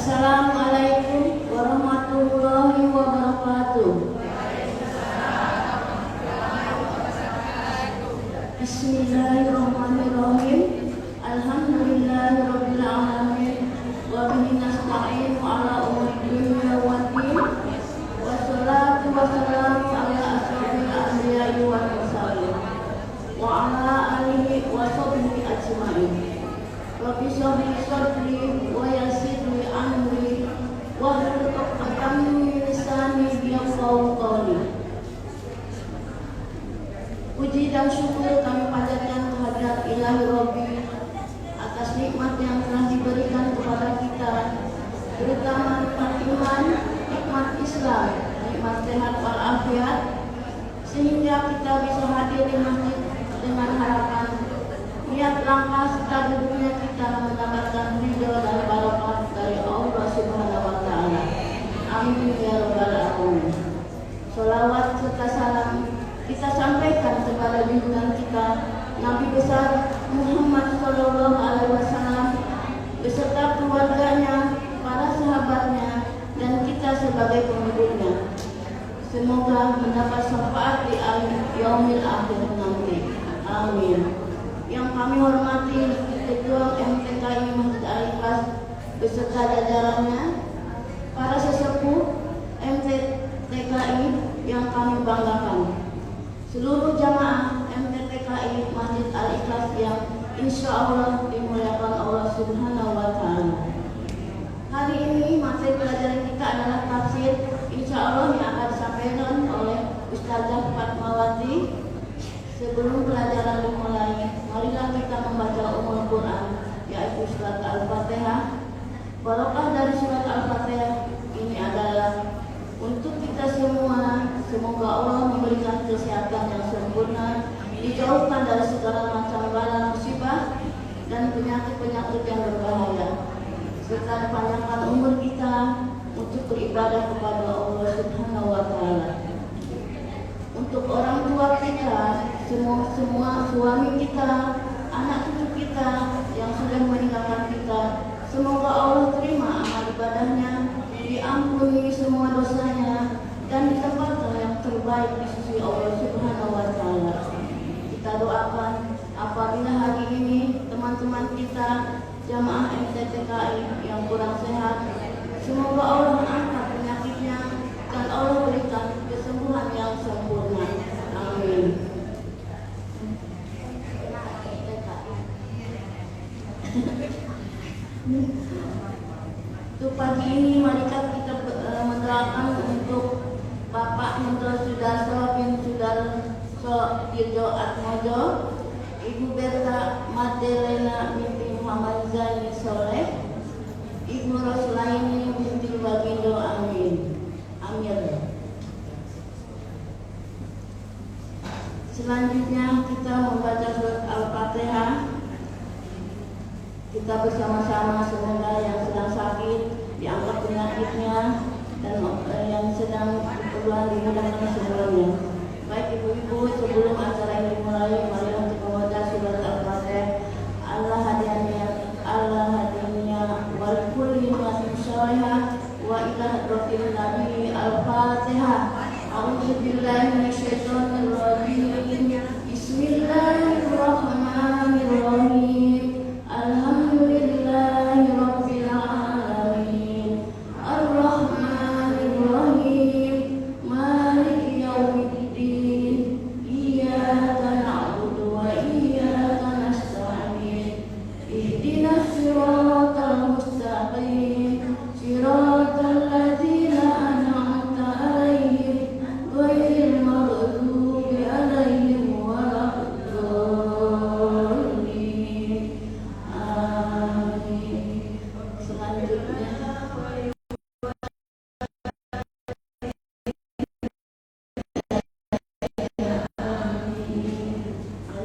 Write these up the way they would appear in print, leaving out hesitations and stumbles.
Assalamualaikum warahmatullahi wabarakatuh. Bismillahirrahmanirrahim. Alhamdulillahirabbil alamin. Wa bihi nasta'inu ala umuri dunya waddin. Wassalatu wassalamu ala asyrofil anbiya'i wal mursalin wa ala alihi wa sahbihi ajma'in. Rabbi shrah li sadri wa yassir li amri wahlul 'uqdatam min lisani yafqahu qawli. Puji dan syukur kami panjatkan kehadirat Ilahi Rabbi atas nikmat yang telah diberikan kepada kita, terutama nikmat iman, nikmat Islam, nikmat sehat walafiat, sehingga kita bisa hadir di masjid dengan harapan niat langkah serta duduknya kita mendapatkan ridho dan barokah dari Allah Subhanahu wa Ta'ala. Amin ya rabbal alamin. Sholawat serta salam kita sampaikan kepada junjungan kita Nabi besar Muhammad Sallallahu Alaihi Wasallam beserta keluarganya, para sahabatnya, dan kita sebagai pengikutnya. Semoga mendapat syafaat di yaumil akhir nanti. Amin. Yang kami hormati Ketua MTKI Masjid Al-Ikhlas beserta jajarannya, para sesepuh MTKI yang kami banggakan, seluruh jamaah MTKI Masjid Al-Ikhlas yang insya Allah dimuliakan Allah Subhanahu wa Ta'ala. Hari ini materi pelajaran kita adalah tafsir, insya Allah yang akan disampaikan oleh Ustazah Fatmawati. Sebelum pelajaran dimulai, marilah kita membaca Ummul Quran, yaitu surat Al-Fatihah. Barokah dari surat Al-Fatihah ini adalah untuk kita semua. Semoga Allah memberikan kesehatan yang sempurna, dijauhkan dari segala macam bala musibah dan penyakit-penyakit yang berbahaya, serta panjangkan umur kita untuk beribadah kepada Allah Subhanahu wa Ta'ala. Untuk orang tua kita, semua suami kita, anak cucu kita yang sudah meninggalkan kita, semoga Allah terima amal ibadahnya, diampuni semua dosanya, dan ditempatkan yang terbaik di sisi Allah Subhanahu wa Ta'ala. Kita doakan apabila hari ini teman-teman kita jamaah MTKI yang kurang sehat, semoga Allah angkat penyakitnya dan Allah berikan kesembuhan yang sempurna. Amin. Untuk pagi ini marilah kita mendoakan untuk Bapak Hendro Sudarso bin Sudarso Dirjo Atmojo, Ibu Berta Madelena binti Muhammad Zaini Soleh, Ibu Roslaini binti Bagindo Amin. Amin. Selanjutnya kita membaca surat Al-Fatihah. Kita bersama-sama, semoga yang sedang sakit diangkat penyakitnya dan yang sedang keperluan dimudahkan semuanya. Baik ibu-ibu, sebelum acara ini dimulai, mari untuk membaca surat Al-Fatihah. Allah hadinya wal kulli ni'matin sholihah wa ila hadratin nabi. Al-Fatihah. A'udzu billahi minasyaitonir rajim. Bismillahirrahmanirrahim. Alhamdulillahi rabbil alamin. Ar-Rahmanir Rahim. Maliki yaumiddin. Iyyaka na'budu wa iyyaka nasta'in. Ihdinas siratal mustaqim. Siratal ladzina an'amta 'alaihim ghairil maghdubi 'alaihim waladdallin. Amin. Selanjutnya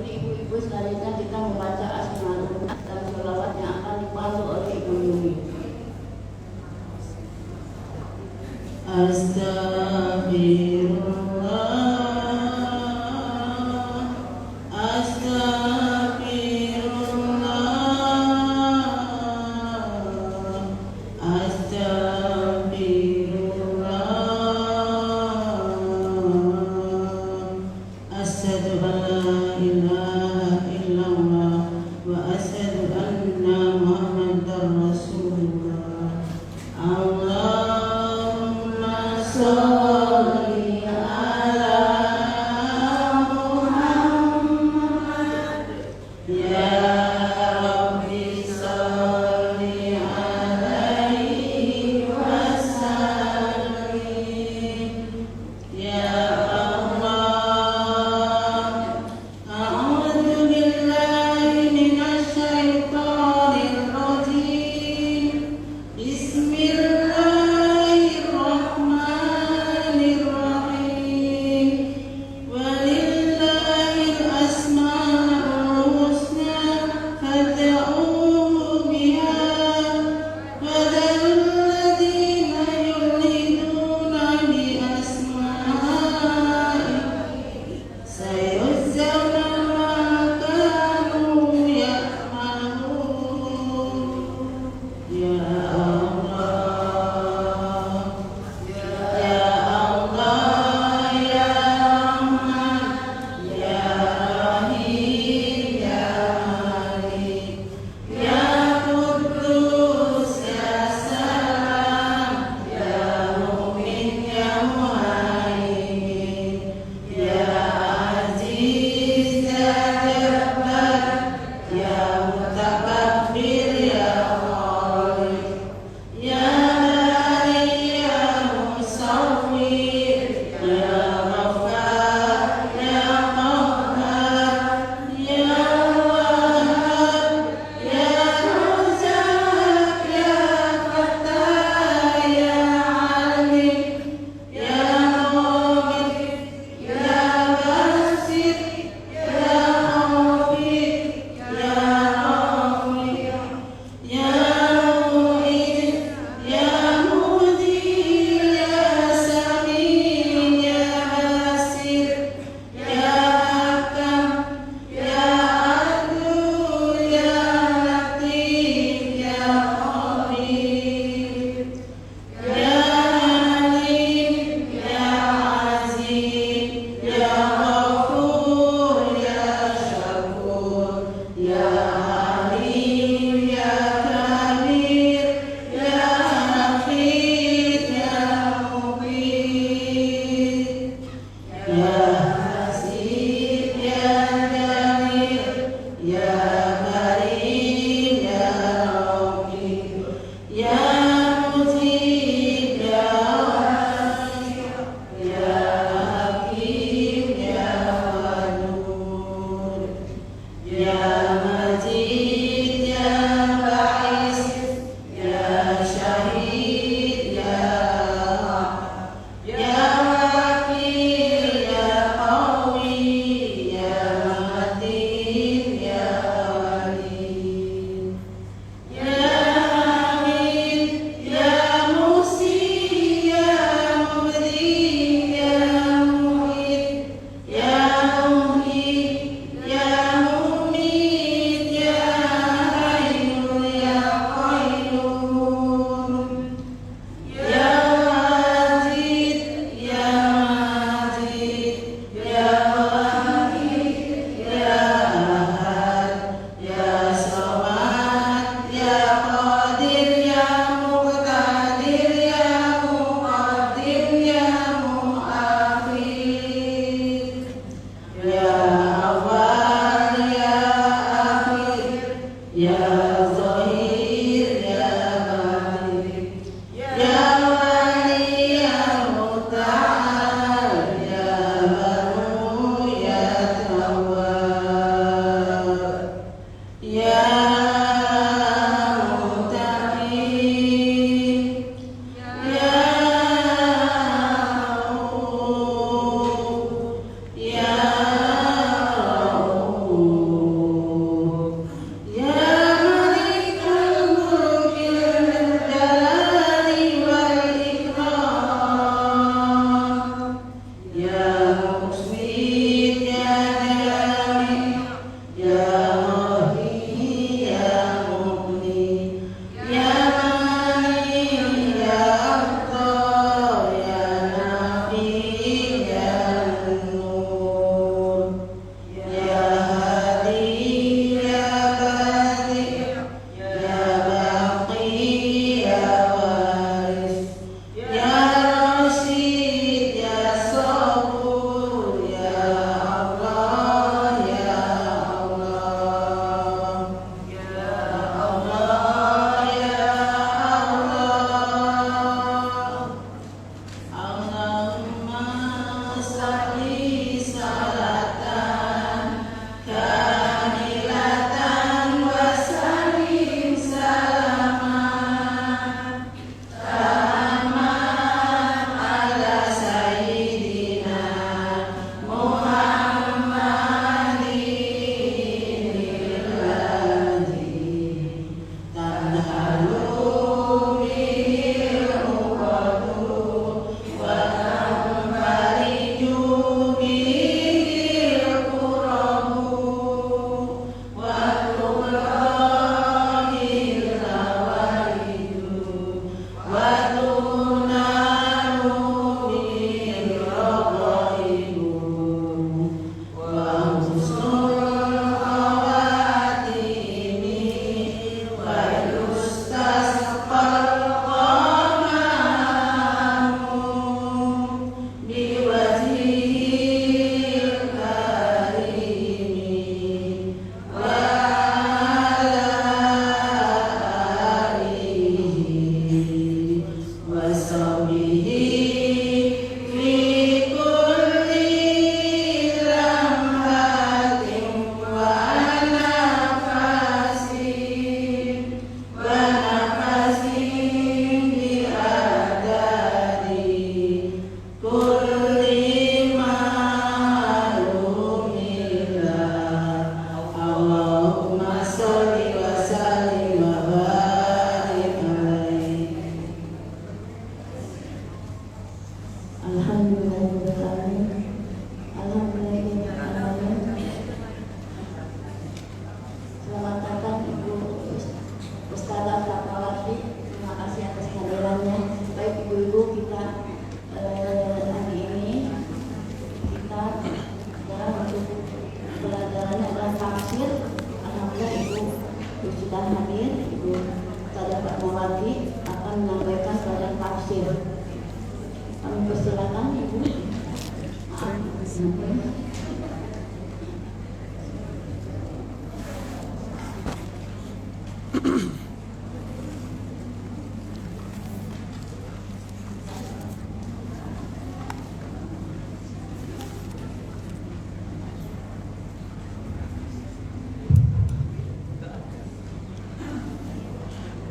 ibu-ibu selanjutnya kita membaca Asmaul dan sholawat yang akan dipandu oleh Ibu Yumi. Astagfirullah, astagfirullah, astagfirullah.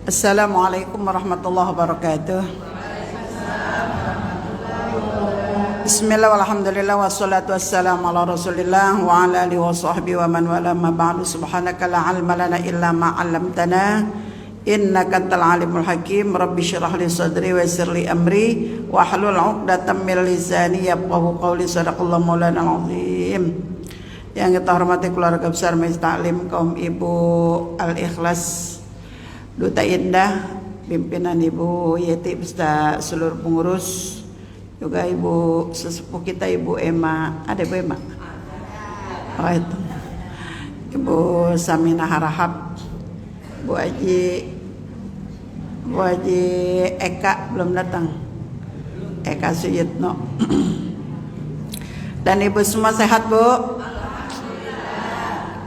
Assalamualaikum warahmatullahi wabarakatuh. Bismillah walhamdulillah wassalatu wassalamu ala rasulillah wa ala alihi wa sahbihi wa man wala ma ba'du. Subhanaka la ilma lana illa ma 'allamtana innaka antal alimul hakim. Rabbi shrah li sadri wa yassir li amri wa hlul 'uqdatam min lisani yafqahu qawli. Sadaqallahu maulana al-azim. Yang kita hormati keluarga besar Majelis Taklim kaum Ibu Al-Ikhlas Duta Indah, pimpinan Ibu Yeti beserta seluruh pengurus, juga Ibu sesepuh kita Ibu Emma, ada Ibu Emma? Oh itu, Ibu Samina Harahap, Bu Haji Eka belum datang, Eka Suyitno, dan Ibu semua sehat Bu?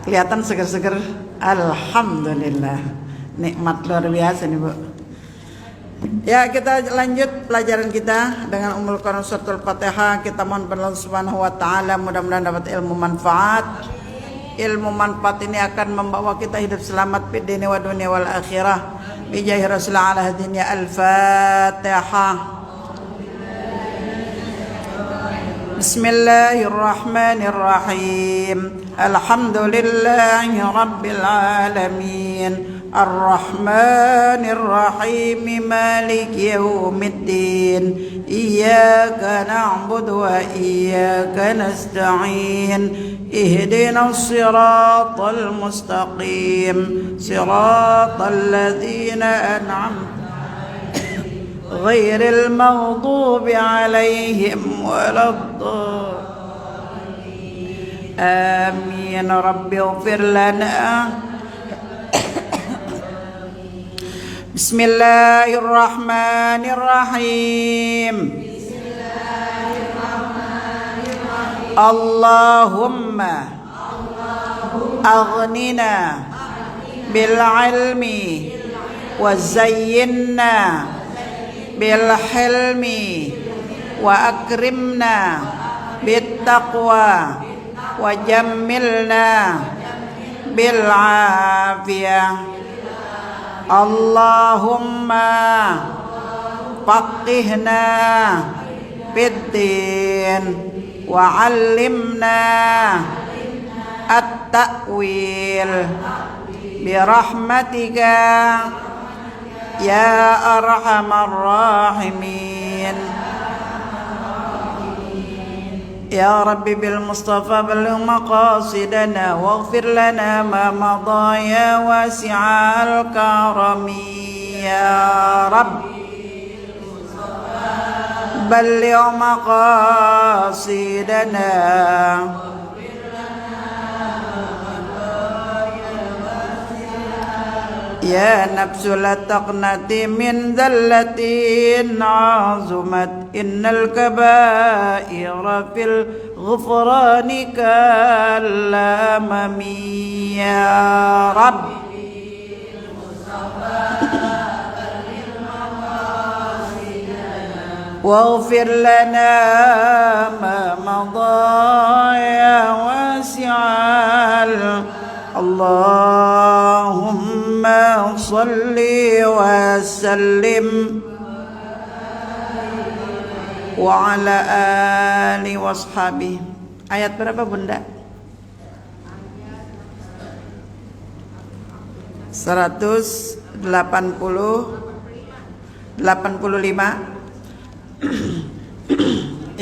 Kelihatan seger-seger, alhamdulillah. Nikmat luar biasa nih Bu. Ya, kita lanjut pelajaran kita dengan Ummul Quran Suratul Fatihah. Kita mohon pada Allah Subhanahu wa taala mudah-mudahan dapat ilmu manfaat. Ilmu manfaat ini akan membawa kita hidup selamat di dunia wa dunia wal akhirah. Bi jahi Rasulullah ala hadiniya al-Fatihah. Bismillahirrahmanirrahim. Alhamdulillahi rabbil alamin. الرحمن الرحيم مالك يوم الدين إياك نعبد وإياك نستعين اهدنا الصراط المستقيم صراط الذين أنعمت غير المغضوب عليهم ولا الضالين آمين رب اغفر لنا Bismillahirrahmanirrahim. Allahumma aghnina bil ilmi wa zayyinna bil hilmi wa akrimna bit taqwa wa jammilna bil afiyah. Allahumma faqihna fiddin wa 'allimna at-ta'wil bi rahmatika ya arhamar rahimin. Ya Rabbi bil Mustafa balligh maqasidana waghfir lana ma madha ya wasi'al karami. Ya Rabbi balligh maqasidana Ya nafsu la taqnati min dhallatin azumat innal kaba'ira fil ghufrani kalamami. Ya Rabbi waghfir lana ma madha ya wasi'al. Allahumma salli wa sallim wa ala ali washabi. Ayat berapa Bunda? 185.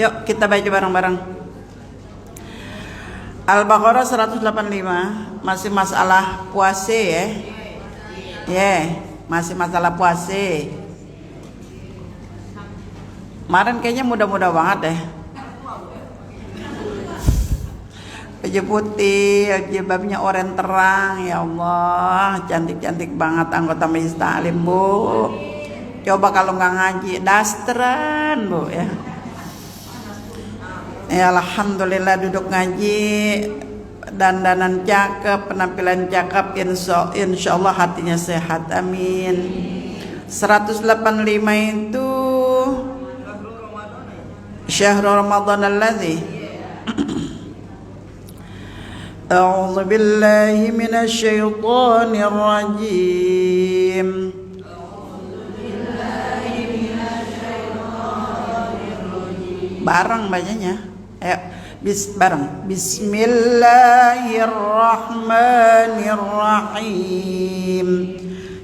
Yuk kita baca bareng-bareng. Al-Baqarah 185, masih masalah puasa ya. Masih masalah puasa. Kemarin kayaknya mudah-mudah banget deh. Baju putih, jilbabnya oranye terang, ya Allah, cantik-cantik banget anggota Majelis Taklim Bu. Coba kalau nggak ngaji, dasteran Bu ya. Ya alhamdulillah duduk ngaji, dandanan cakep, penampilan cakep, insya Allah hatinya sehat, amin. 185 itu Syahrul Ramadan alladzi A'udzu billahi minasy syaithanir rajim. bareng bacanya. Ayo bareng. Bismillahirrahmanirrahim.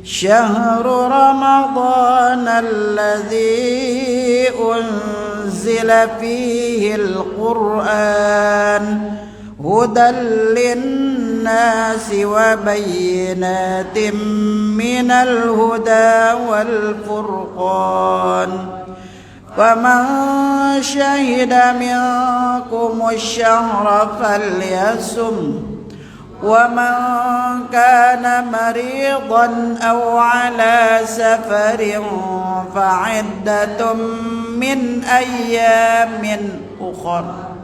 Syahrul Ramadan alladzi unzila fihil Qur'an hudan linnasi wa bayyinatin minal huda wal furqan. Faman syahida minkumus syahra falyasum wa man kana maridan aw ala safarin fa'iddatun min ayyamin ukhra.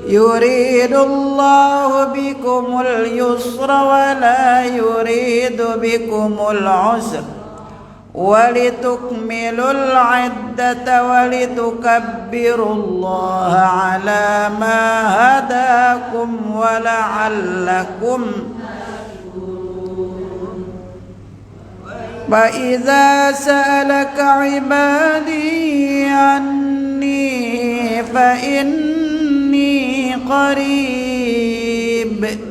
Yuridullahu bikumul yusra wa la yuridu bikumul usra ولتكملوا العدة ولتكبروا الله على ما هداكم ولعلكم وإذا سألك عبادي عني فإني قريب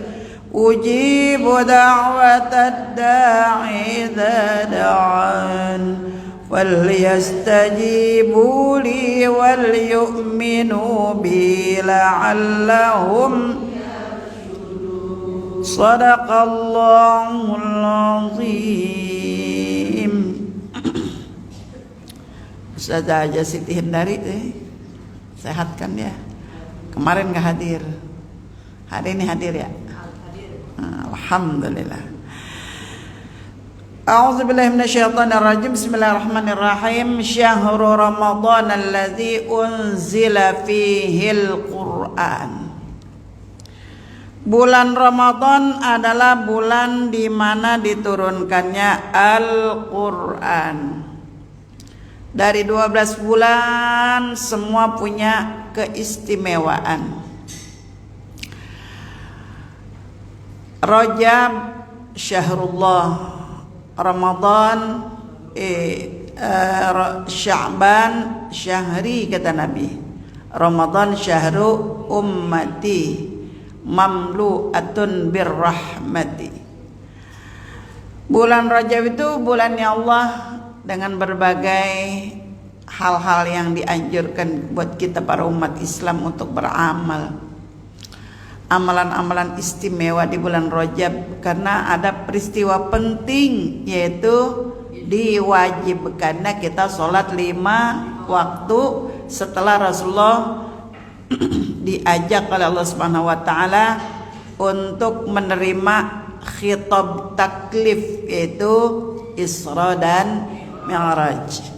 أجيب دعوة الداعي إذا دعان فليستجيبوا لي وليؤمنوا بي لعلهم صدق الله العظيم. Ustazah aja Siti Hindari sehat kan ya? Kemarin gak hadir, hari ini hadir ya? Alhamdulillah. A'udzubillahi minasyaitonir rajim. Bismillahirrahmanirrahim. Syahrul Ramadan alladzi unzila fihil Qur'an. Bulan Ramadan adalah bulan di mana diturunkannya Al-Qur'an. Dari 12 bulan semua punya keistimewaan. Rajab syahrullah, Ramadan Sya'ban syahri kata Nabi. Ramadan syahru ummati mamlu'atun birrahmati. Bulan Rajab itu bulannya Allah dengan berbagai hal-hal yang dianjurkan buat kita para umat Islam untuk beramal. Amalan-amalan istimewa di bulan Rajab karena ada peristiwa penting, yaitu diwajibkannya kita sholat 5 waktu setelah Rasulullah diajak oleh Allah Subhanahu wa taala untuk menerima khitab taklif, yaitu Isra dan Mi'raj.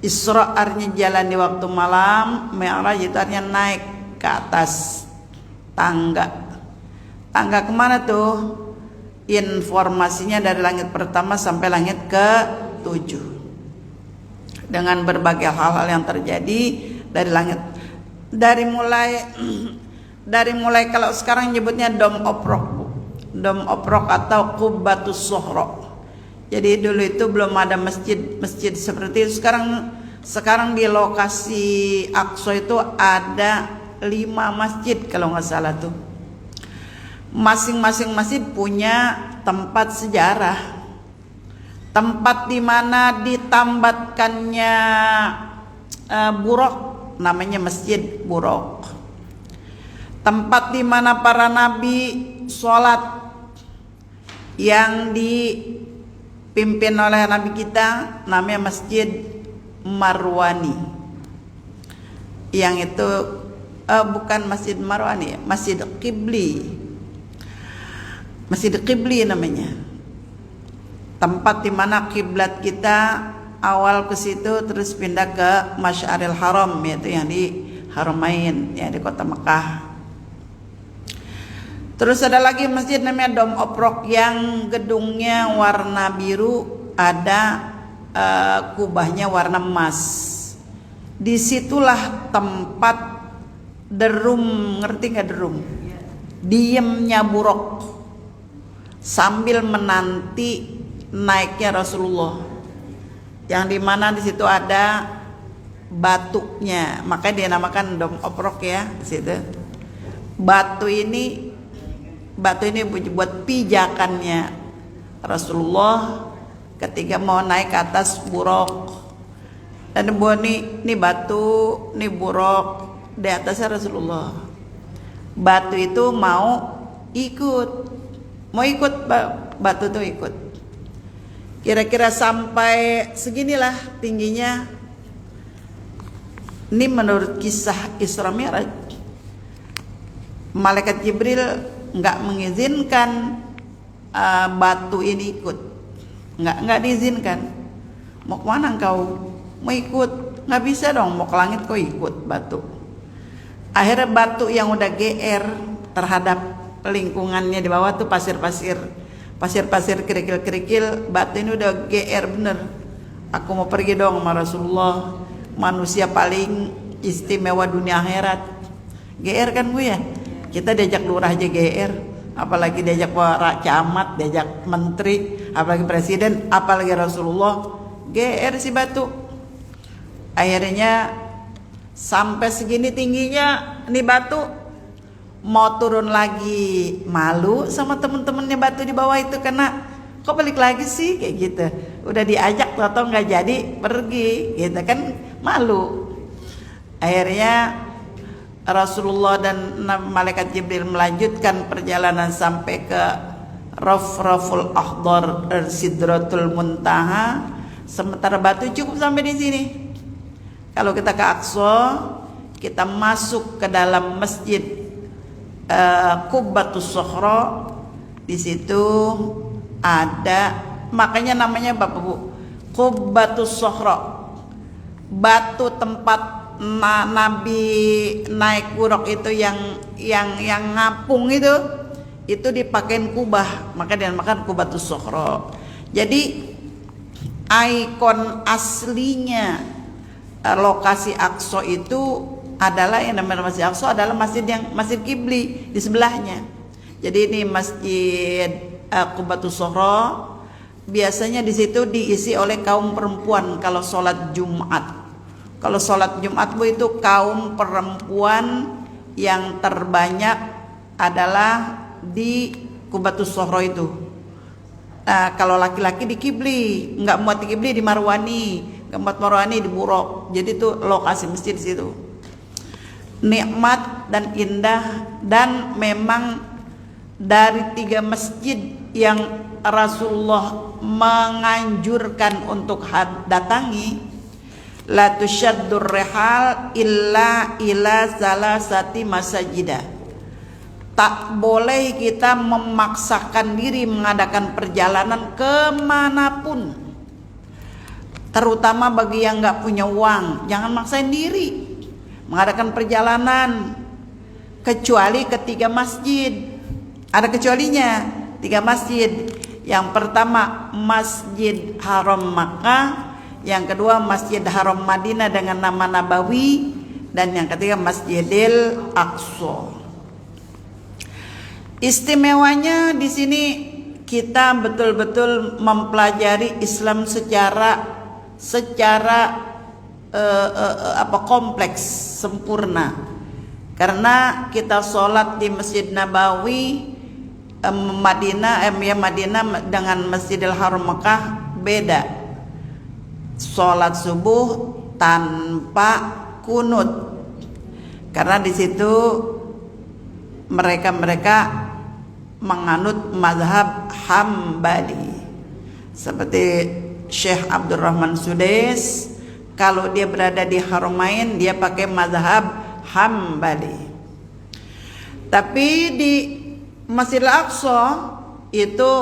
Isra artinya jalan di waktu malam, Mi'raj itu artinya naik ke atas tangga kemana tuh? Informasinya dari langit pertama sampai langit ke-7 dengan berbagai hal-hal yang terjadi dari langit, dari mulai kalau sekarang nyebutnya Dome of Rock atau Qubbatus Suhra. Jadi dulu itu belum ada masjid seperti itu. Sekarang di lokasi Aqsa itu ada 5 masjid kalau nggak salah tuh. Masing-masing masjid punya tempat sejarah, tempat di mana ditambatkannya buraq, namanya Masjid Buraq. Tempat di mana para nabi sholat, yang dipimpin oleh nabi kita namanya Masjid Marwani. Yang itu bukan Masjid Marwani, Masjid Qibli. Masjid Qibli namanya. Tempat di mana kiblat kita awal ke situ terus pindah ke Masy'aril Haram, yaitu yang di Haramain, yang di kota Mekah. Terus ada lagi masjid namanya Dome of Rock yang gedungnya warna biru, ada kubahnya warna emas. Disitulah tempat derum, ngerti nggak derum? Diemnya buruk sambil menanti naiknya Rasulullah. Yang dimana di situ ada batunya, makanya dia namakan Dome of Rock ya di situ. Batu ini buat pijakannya Rasulullah ketika mau naik ke atas buruk. Dan ini batu, ini buruk di atasnya Rasulullah. Batu itu mau ikut batu itu ikut. Kira-kira sampai seginilah tingginya. Ini menurut kisah Isra Mi'raj. Malaikat Jibril nggak mengizinkan batu ini ikut, nggak diizinkan. Mau kemana engkau? Mau ikut? Nggak bisa dong. Mau ke langit kau ikut batu. Akhirnya batu yang udah GR terhadap lingkungannya di bawah tuh pasir-pasir, kerikil-kerikil, batu ini udah GR bener. Aku mau pergi dong sama Rasulullah, manusia paling istimewa dunia akhirat. GR kan Bu ya? Kita diajak lurah aja GR, apalagi diajak para camat, diajak menteri, apalagi presiden, apalagi Rasulullah. GR si batu. Akhirnya sampai segini tingginya nih batu, mau turun lagi malu sama temen-temennya batu di bawah itu, karena kok balik lagi sih kayak gitu. Udah diajak atau nggak jadi pergi gitu kan, malu. Akhirnya Rasulullah dan malaikat Jibril melanjutkan perjalanan sampai ke Rafraful Akhdar, Sidratul Muntaha. Sementara batu cukup sampai di sini. Kalau kita ke Aqsa, kita masuk ke dalam masjid Qubbatus Sukhra. Di situ ada, makanya namanya Bapak Bu, Qubbatus Sukhra. Batu tempat Nabi naik buruk itu yang ngapung itu dipakein kubah, maka dinamakan Qubbatus Sukhra. Jadi ikon aslinya lokasi Aqsa itu adalah, yang namanya Masjid Aqsa adalah masjid Qibli di sebelahnya. Jadi ini Masjid Qubbatus Sukhra. Biasanya di situ diisi oleh kaum perempuan kalau sholat Jumat. Kalau sholat Jumat Bu, itu kaum perempuan yang terbanyak adalah di Qubbatus Sukhra itu. Kalau laki-laki di Qibli, nggak muat di Qibli, di Marwani, nggak muat Marwani di Buruk. Jadi itu lokasi masjid di situ. Nikmat dan indah, dan memang dari 3 masjid yang Rasulullah menganjurkan untuk datangi, la tusyaddur rihal illa ila salasati masajidah. Tak boleh kita memaksakan diri mengadakan perjalanan kemanapun, terutama bagi yang nggak punya uang. Jangan maksain diri mengadakan perjalanan kecuali ke 3 masjid. Ada kecualinya, 3 masjid. Yang pertama Masjid Haram Makkah, yang kedua Masjid Haram Madinah dengan nama Nabawi, dan yang ketiga Masjidil Aqsa. Istimewanya di sini kita betul-betul mempelajari Islam secara kompleks, sempurna. Karena kita sholat di Masjid Nabawi Madinah dengan Masjidil Haram Makkah beda. Sholat subuh tanpa kunut, karena di situ mereka menganut mazhab Hambali. Seperti Syekh Abdurrahman Sudais, kalau dia berada di Haramain dia pakai mazhab Hambali. Tapi di Masjidil Aqsa itu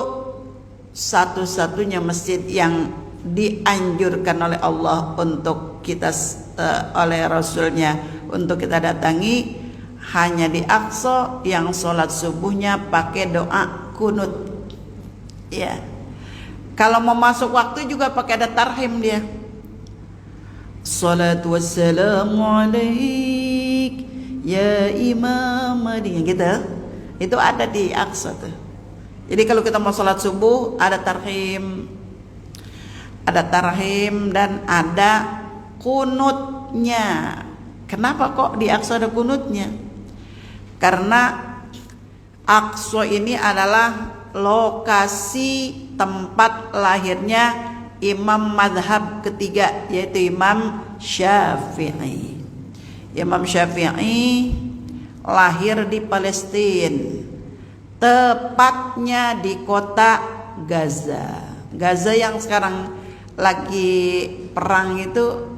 satu-satunya masjid yang dianjurkan oleh Allah untuk kita, oleh Rasulnya untuk kita datangi, hanya di Aqsa yang sholat subuhnya pakai doa kunut. Ya, kalau mau masuk waktu juga pakai ada tarhim dia. Salatu wassalamu alaik ya Imam Mahdi, gitu. Itu ada di Aqsa tuh. Jadi kalau kita mau sholat subuh ada tarhim, dan ada kunut. kunutnya. Kenapa kok di Aqsa ada kunutnya? Karena Aqsa ini adalah lokasi tempat lahirnya imam madhab ketiga, yaitu Imam Syafi'i. Imam Syafi'i lahir di Palestina, tepatnya di kota Gaza. Gaza yang sekarang lagi perang itu,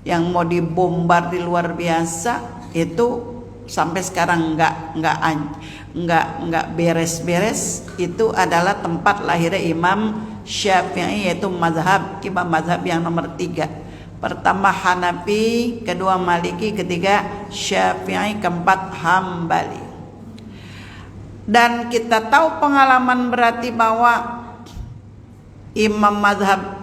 yang mau dibombardir luar biasa, itu sampai sekarang nggak beres-beres. Itu adalah tempat lahirnya Imam Syafi'i, yaitu imam mazhab yang nomor 3. Pertama Hanafi, kedua Maliki, ketiga Syafi'i, keempat Hambali. Dan kita tahu pengalaman berarti bahwa imam mazhab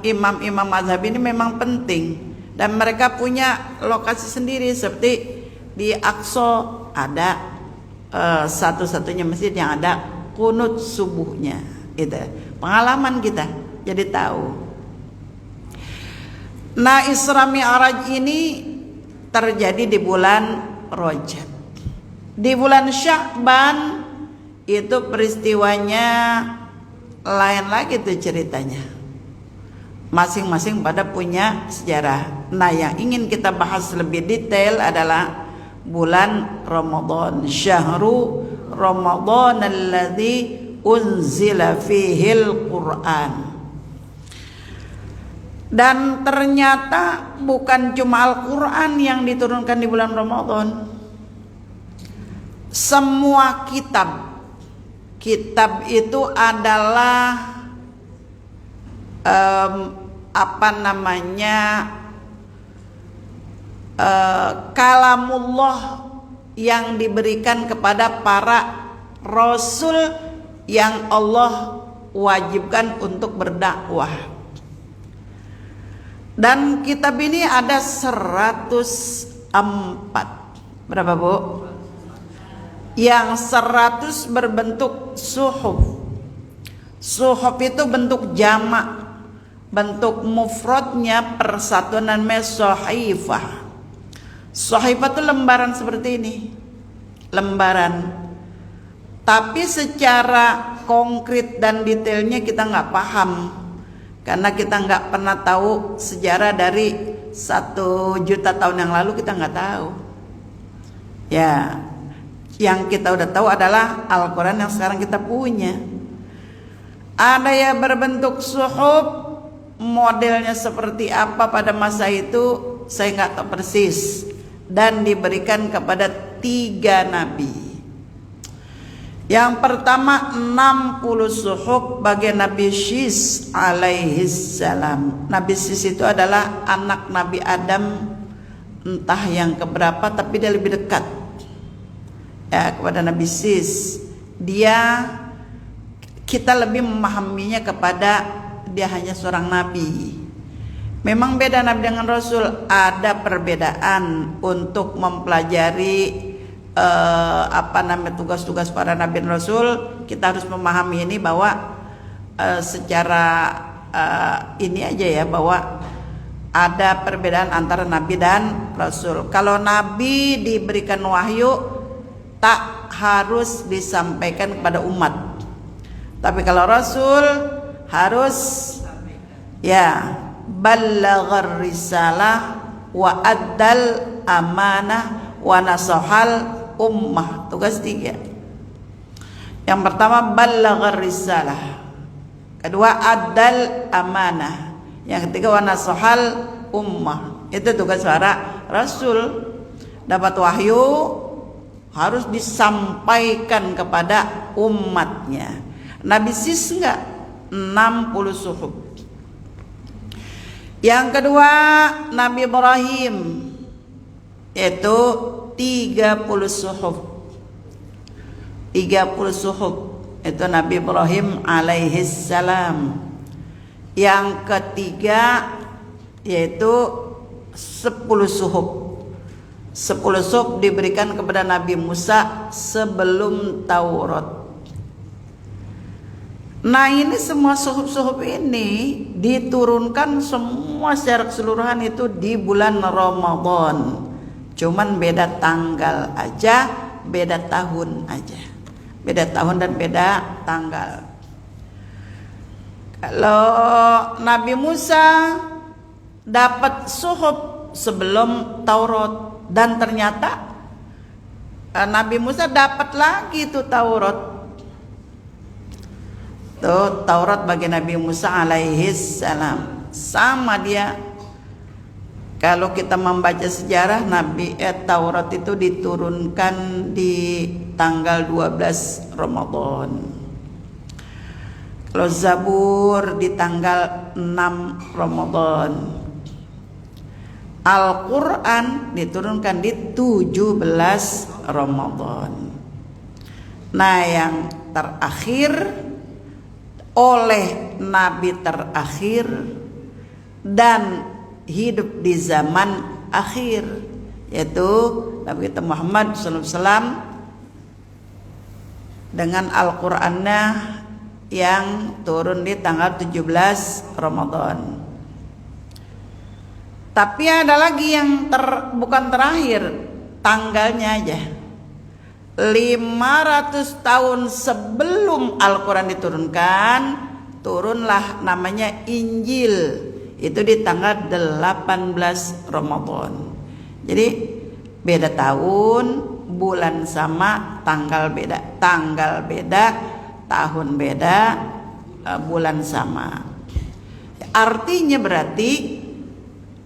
ini memang penting, dan mereka punya lokasi sendiri. Seperti di Aqsa ada satu-satunya masjid yang ada kunut subuhnya. Itu pengalaman kita jadi tahu. Nah, Isra Mi'raj ini terjadi di bulan Rajab. Di bulan Sya'ban itu peristiwanya lain lagi tuh ceritanya. Masing-masing pada punya sejarah. Nah, yang ingin kita bahas lebih detail adalah bulan Ramadan. Syahru Ramadan alladzi unzila fihil Qur'an. Dan ternyata bukan cuma Al-Quran yang diturunkan di bulan Ramadan. Semua kitab itu adalah kalamullah yang diberikan kepada para rasul yang Allah wajibkan untuk berdakwah. Dan kitab ini ada 104. Berapa, Bu? Yang 100 berbentuk suhuf. Suhuf itu bentuk jamak, bentuk mufradnya persatuan, namanya sahifah. Sahifah itu lembaran seperti ini, lembaran. Tapi secara konkret dan detailnya kita nggak paham, karena kita nggak pernah tahu sejarah dari 1 juta tahun yang lalu, kita nggak tahu. Ya, yang kita udah tahu adalah Al-Quran yang sekarang kita punya. Ada yang berbentuk suhuf, modelnya seperti apa pada masa itu saya nggak tahu persis, dan diberikan kepada 3 nabi. Yang pertama 60 suhuf bagi Nabi Syis alaihis salam. Nabi Syis itu adalah anak Nabi Adam, entah yang keberapa, tapi dia lebih dekat ya kepada Nabi Syis. Kita lebih memahaminya kepada dia hanya seorang nabi. Memang beda nabi dengan rasul, ada perbedaan untuk mempelajari tugas-tugas para nabi dan rasul. Kita harus memahami ini bahwa secara ini aja ya, bahwa ada perbedaan antara nabi dan rasul. Kalau nabi diberikan wahyu, tak harus disampaikan kepada umat. Tapi kalau rasul harus ya ballaghar risalah wa addal amanah wa nasahal ummah. Tugas 3. Yang pertama ballaghar risalah, kedua addal amanah, yang ketiga wa nasahal ummah. Itu tugas para rasul. Dapat wahyu harus disampaikan kepada umatnya. Nabi Syis enggak, 60 suhuf. Yang kedua Nabi Ibrahim, yaitu 30 suhuf. 30 suhuf itu Nabi Ibrahim alaihis salam. Yang ketiga yaitu 10 suhuf. 10 suhuf diberikan kepada Nabi Musa sebelum Taurat. Nah, ini semua suhuf-suhuf ini diturunkan semua secara keseluruhan itu di bulan Ramadan. Cuman beda tanggal aja, beda tahun aja. Beda tahun dan beda tanggal. Kalau Nabi Musa dapat suhuf sebelum Taurat, dan ternyata Nabi Musa dapat lagi itu Taurat. Tuh Taurat bagi Nabi Musa alaihi salam sama dia. Kalau kita membaca sejarah Taurat itu diturunkan di tanggal 12 Ramadan. Kalau Zabur di tanggal 6 Ramadan. Al-Quran diturunkan di 17 Ramadan. Nah, yang terakhir oleh Nabi terakhir dan hidup di zaman akhir, yaitu Nabi kita Muhammad SAW dengan Al-Qur'annya yang turun di tanggal 17 Ramadan. Tapi ada lagi yang bukan terakhir, tanggalnya aja. 500 tahun sebelum Al-Quran diturunkan, turunlah namanya Injil. Itu di tanggal 18 Ramadan. Jadi beda tahun, bulan sama, tanggal beda. Tanggal beda, tahun beda, bulan sama. Artinya berarti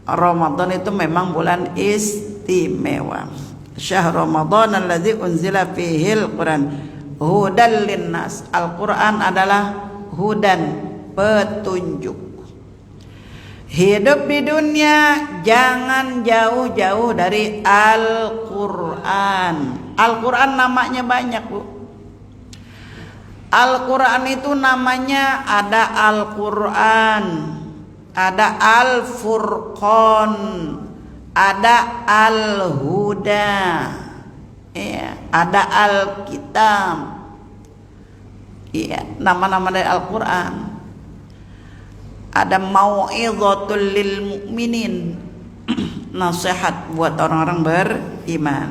Ramadan itu memang bulan istimewa. Syahr Ramadan alladzi unzila fihil Quran hudan linnas. Al-Quran adalah hudan, petunjuk. Hidup di dunia jangan jauh-jauh dari Al-Quran. Al-Quran namanya banyak, Bu. Al-Quran itu namanya ada Al-Quran, ada Al-Furqan, ada Al-Huda, ya, ada Al-Kitab. Iya, nama-nama dari Al-Quran. Ada Mau'izatul lil mu'minin, nasihat buat orang-orang beriman.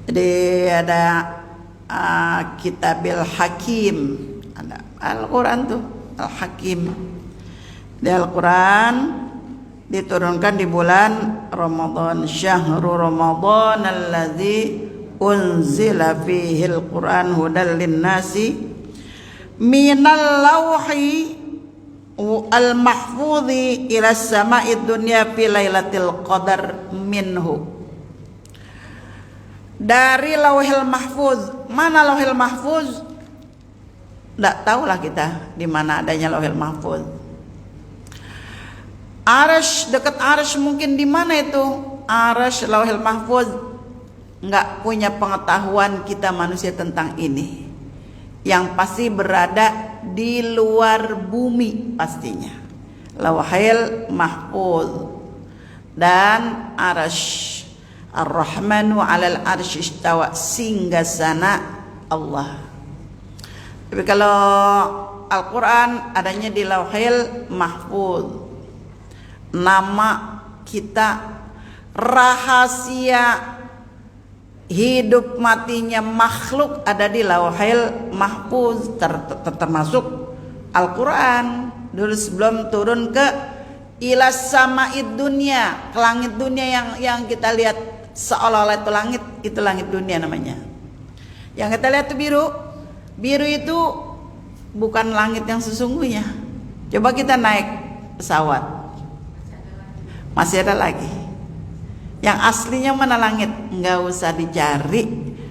Jadi ada Kitabil Hakim, ada Al-Quran tuh, Al-Hakim. Di Al-Quran diturunkan di bulan Ramadan. Syahrul Ramadan alladzi unzila fihil Quran hudal linnasi minal lauhi al-mahfudhi ila sama'id dunya fi lailatul qadar minhu. Dari lauhil mahfuz. Mana lauhil mahfuz? Tidak tahulah kita di mana adanya lauhil mahfuz. Arasy, dekat arasy mungkin di mana itu? Arasy, lauhil mahfuz. Enggak punya pengetahuan kita manusia tentang ini. Yang pasti berada di luar bumi pastinya. Lauhil mahfuz dan arasy. Ar-Rahmanu 'alal 'arsy istawa, singgasana Allah. Tapi kalau Al-Quran adanya di Lauhil Mahfuz. Nama kita, rahasia hidup matinya makhluk ada di Lauhil Mahfuz, termasuk Al-Quran. Dulu sebelum turun ke ilas sama'id dunia, ke langit dunia yang kita lihat seolah-olah itu langit dunia namanya. Yang kita lihat itu biru itu bukan langit yang sesungguhnya. Coba kita naik pesawat, masih ada lagi. Yang aslinya mana langit? Nggak usah dicari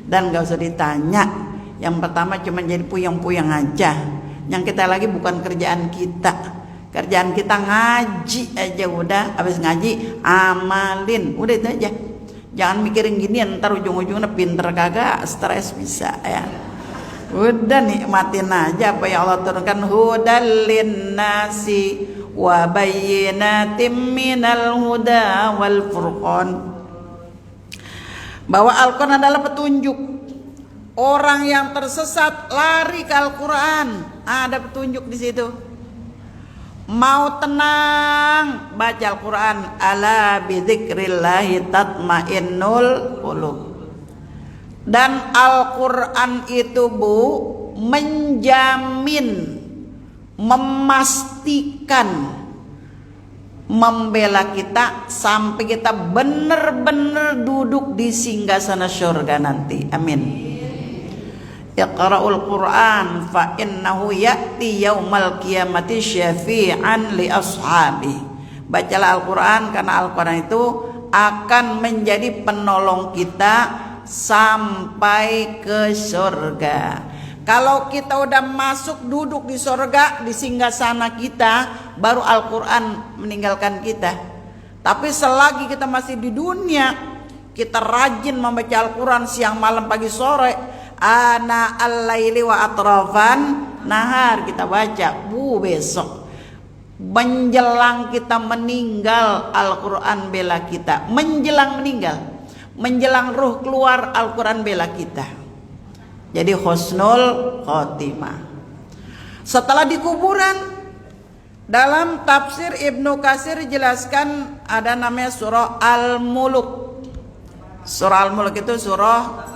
dan nggak usah ditanya. Yang pertama cuma jadi puyeng-puyeng aja. Yang kita lagi bukan kerjaan kita. Kerjaan kita ngaji aja udah. Habis ngaji amalin, udah itu aja. Jangan mikirin gini ntar ujung-ujungnya pinter kagak, stres bisa ya. Udah nikmatin aja apa yang Allah turunkan. Hudal linnasi wa bayyinatim minal huda wal furqan. Bahwa Al-Quran adalah petunjuk. Orang yang tersesat lari ke Al-Quran, ada petunjuk di situ. Mau tenang, baca Al-Quran. Ala bidzikrillahi tatmainnul qulub. Dan Al-Quran itu Bu menjamin, memastikan, membela kita sampai kita benar-benar duduk di singgasana surga nanti. Amin. Iqra'ul Qur'an fa innahu ya'ti yaumal qiyamati syafi'an li ashabi. Bacalah Al-Quran karena Al-Quran itu akan menjadi penolong kita sampai ke surga. Kalau kita udah masuk duduk di surga, di singgasana kita, baru Al-Quran meninggalkan kita. Tapi selagi kita masih di dunia, kita rajin membaca Al-Quran siang malam pagi sore, ana al-laili wa atrafan nahar, kita baca besok menjelang kita meninggal Al-Quran bela kita, menjelang meninggal, menjelang ruh keluar Al-Quran bela kita. Jadi husnul khotimah. Setelah di kuburan, dalam tafsir Ibnu Katsir jelaskan ada namanya surah Al-Muluk. Surah Al-Muluk itu surah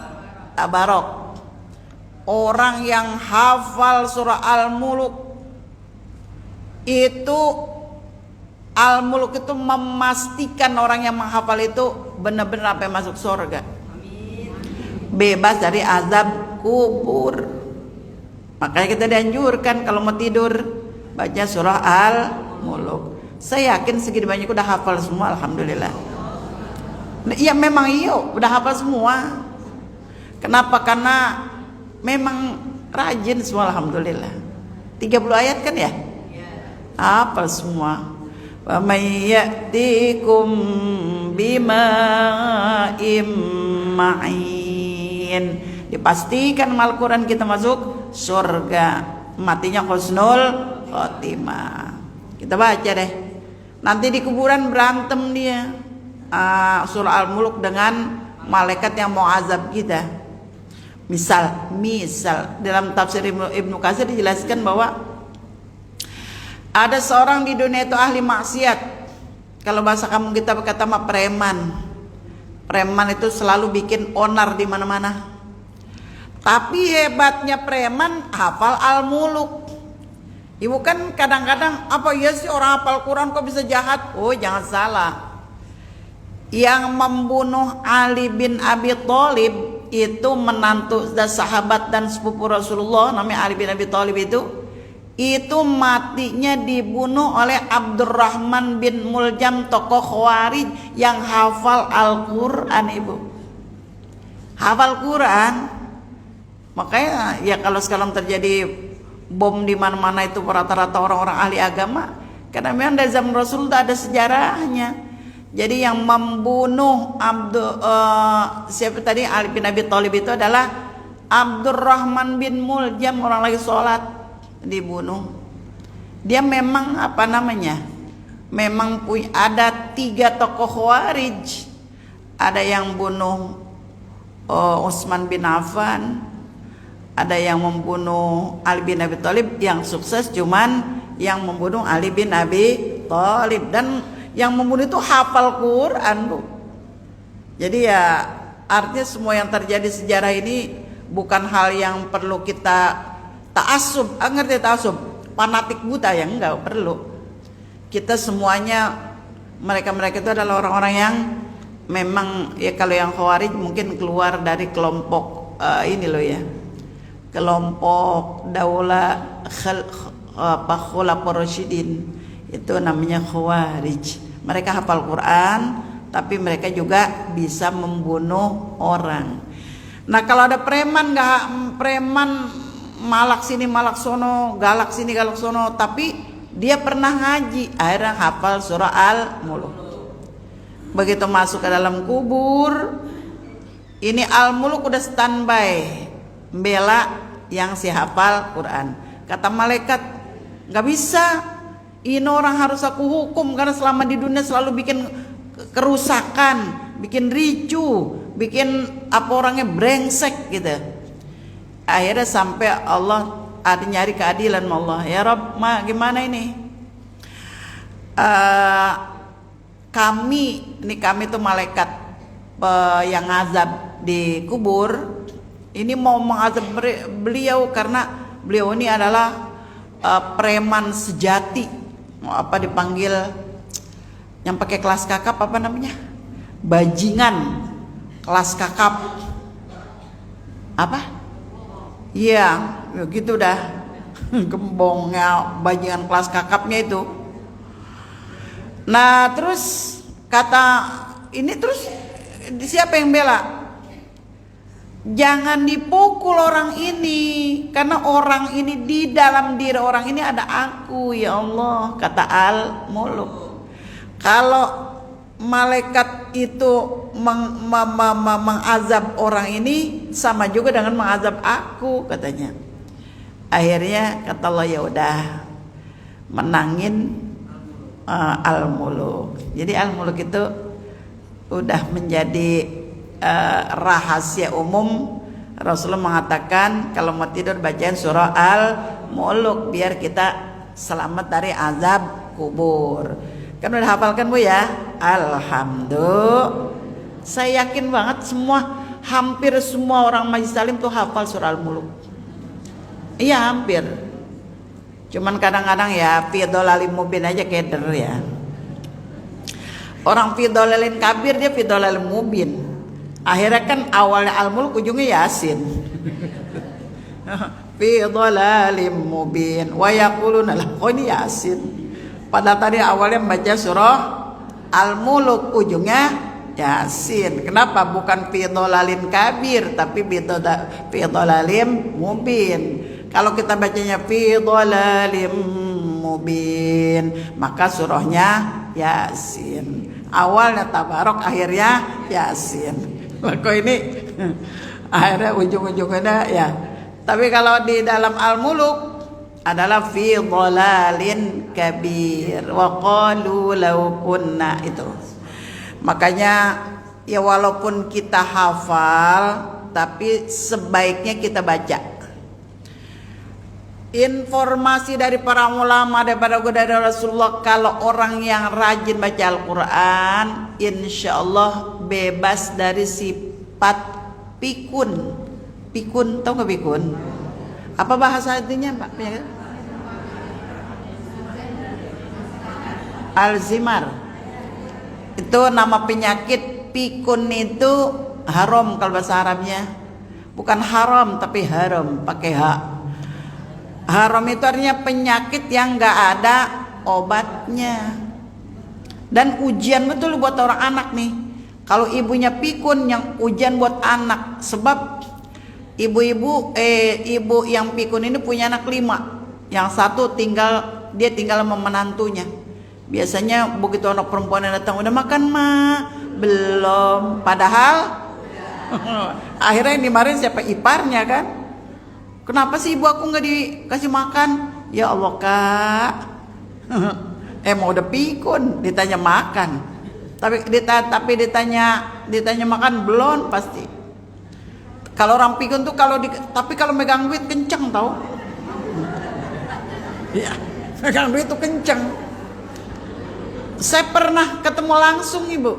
Tabarok. Orang yang hafal surah Al-Muluk itu, Al-Muluk itu memastikan orang yang menghafal itu benar-benar sampai masuk surga, bebas dari azab kubur. Makanya kita dianjurkan kalau mau tidur baca surah Al-Muluk. Saya yakin segini banyak udah hafal semua, alhamdulillah. Iya memang udah hafal semua. Kenapa? Karena memang rajin semua, alhamdulillah. 30 ayat kan ya? Hafal semua. Wa may ya'tikum bima'im ma'in. Dipastikan Al-Quran kita masuk surga, matinya husnul khotimah. Kita baca deh. Nanti di kuburan berantem dia, surah Al-Muluk dengan malaikat yang mau azab kita. Misal dalam tafsir Ibnu Katsir dijelaskan bahwa ada seorang di dunia itu ahli maksiat. Kalau bahasa kamu kita berkata mah preman. Preman itu selalu bikin onar di mana-mana. Tapi hebatnya preman hafal Al-Muluk. Ibu kan kadang-kadang apa ya sih orang hafal Quran kok bisa jahat? Oh jangan salah. Yang membunuh Ali bin Abi Thalib itu menantu dan sahabat dan sepupu Rasulullah, namanya Ali bin Abi Thalib itu matinya dibunuh oleh Abdurrahman bin Muljam, tokoh Khawarij yang hafal Al-Quran. Ibu hafal Quran. Makanya ya kalau sekarang terjadi bom di mana-mana itu rata-rata orang-orang ahli agama, karena memang dari zaman Rasul itu ada sejarahnya. Jadi yang membunuh siapa tadi Ali bin Abi Thalib itu adalah Abdurrahman bin Muljam, orang lagi sholat dibunuh. Dia memang apa namanya? Memang ada 3 tokoh Khawarij. Ada yang bunuh Utsman bin Affan, ada yang membunuh Ali bin Abi Thalib. Yang sukses cuman yang membunuh Ali bin Abi Thalib, dan yang membunuh itu hafal Quran, Bu. Jadi ya artinya semua yang terjadi sejarah ini bukan hal yang perlu kita ta'assub. Ngerti ta'assub? Fanatik buta ya, enggak perlu. Kita semuanya, mereka-mereka itu adalah orang-orang yang memang ya, kalau yang Khawarij mungkin keluar dari kelompok ini loh ya, kelompok Daulah Khulafaur Rasyidin, itu namanya Khawarij. Mereka hafal Quran, tapi mereka juga bisa membunuh orang. Nah kalau ada preman malak sini malak sono, galak sini galak sono, tapi dia pernah ngaji, akhirnya hafal surah Al-Muluk. Begitu masuk ke dalam kubur, ini Al-Muluk udah standby bela yang si hafal Quran. Kata malaikat, nggak bisa, ini orang harus aku hukum karena selama di dunia selalu bikin kerusakan, bikin ricu, bikin apa orangnya brengsek gitu. Akhirnya sampai Allah ada nyari keadilan Allah. Ya Rabb, gimana ini? kami itu malaikat yang ngazab di kubur ini mau mengazab beliau karena beliau ini adalah preman sejati. Apa dipanggil yang pakai kelas kakap apa namanya? Bajingan kelas kakap. Apa? Iya, gitu dah. Gembongnya bajingan kelas kakapnya itu. Nah, terus kata ini terus siapa yang bela? Jangan dipukul orang ini karena orang ini di dalam diri orang ini ada aku ya Allah, kata Al-Muluk. Kalau malaikat itu mengazab orang ini sama juga dengan mengazab aku katanya. Akhirnya kata Allah ya udah menangin Al-Muluk. Jadi Al-Muluk itu udah menjadi rahasia umum. Rasulullah mengatakan kalau mau tidur bacain surah Al-Muluk biar kita selamat dari azab kubur. Kan udah hafalkan Bu ya? Alhamdulillah. Saya yakin banget hampir semua orang Majlis Salim tuh hafal surah Al-Muluk. Iya hampir. Cuman kadang-kadang ya fi dhalalim mubin aja keder ya. Orang fi dhalalin kabir dia fi dhalalim mubin. Akhirnya kan awalnya Al-Muluk ujungnya Yasin. Fi dhalalim mubin wa yaquluna ini Yasin. Padahal tadi awalnya membaca surah Al-Muluk ujungnya Yasin. Kenapa bukan fi dhalalin kabir tapi fi dhalalim mubin? Kalau kita bacanya fi dhalalim mubin maka surahnya Yasin. Awalnya Tabarok akhirnya Yasin. Kok ini akhirnya ujung-ujungnya ya. Tapi kalau di dalam Al-Muluk adalah fi dhalalin kabir wa qalu law kunna itu. Makanya ya walaupun kita hafal tapi sebaiknya kita baca. Informasi dari para ulama dari Rasulullah kalau orang yang rajin baca Al-Quran insya Allah bebas dari sifat pikun. Pikun, tahu nggak pikun? Apa bahasa artinya Pak? Alzheimer. Itu nama penyakit. Pikun itu haram kalau bahasa Arabnya. Bukan haram tapi haram pakai H. Haram itu artinya penyakit yang gak ada obatnya. Dan ujian betul buat orang anak nih. Kalau ibunya pikun yang ujian buat anak. Sebab ibu yang pikun ini punya anak 5. Yang satu dia tinggal sama menantunya. Biasanya begitu anak perempuan yang datang, udah makan ma? Belum. Padahal akhirnya yang dimarahin siapa? Iparnya kan. Kenapa sih ibu aku nggak dikasih makan? Ya Allah kak, mau udah pikun, ditanya makan, tapi ditanya makan belum pasti. Kalau orang pikun tuh tapi kalau megang duit kenceng tau? Iya, megang duit tuh kenceng. Saya pernah ketemu langsung ibu,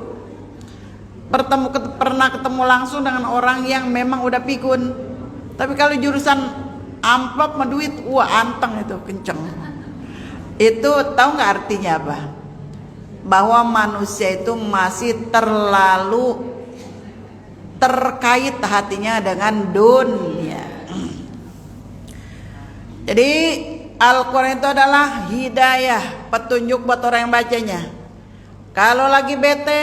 pernah ketemu langsung dengan orang yang memang udah pikun. Tapi kalau jurusan amplop sama duit, wah anteng itu kenceng. Itu tahu nggak artinya apa? Bahwa manusia itu masih terlalu terkait hatinya dengan dunia. Jadi Al-Quran itu adalah hidayah, petunjuk buat orang yang bacanya. Kalau lagi bete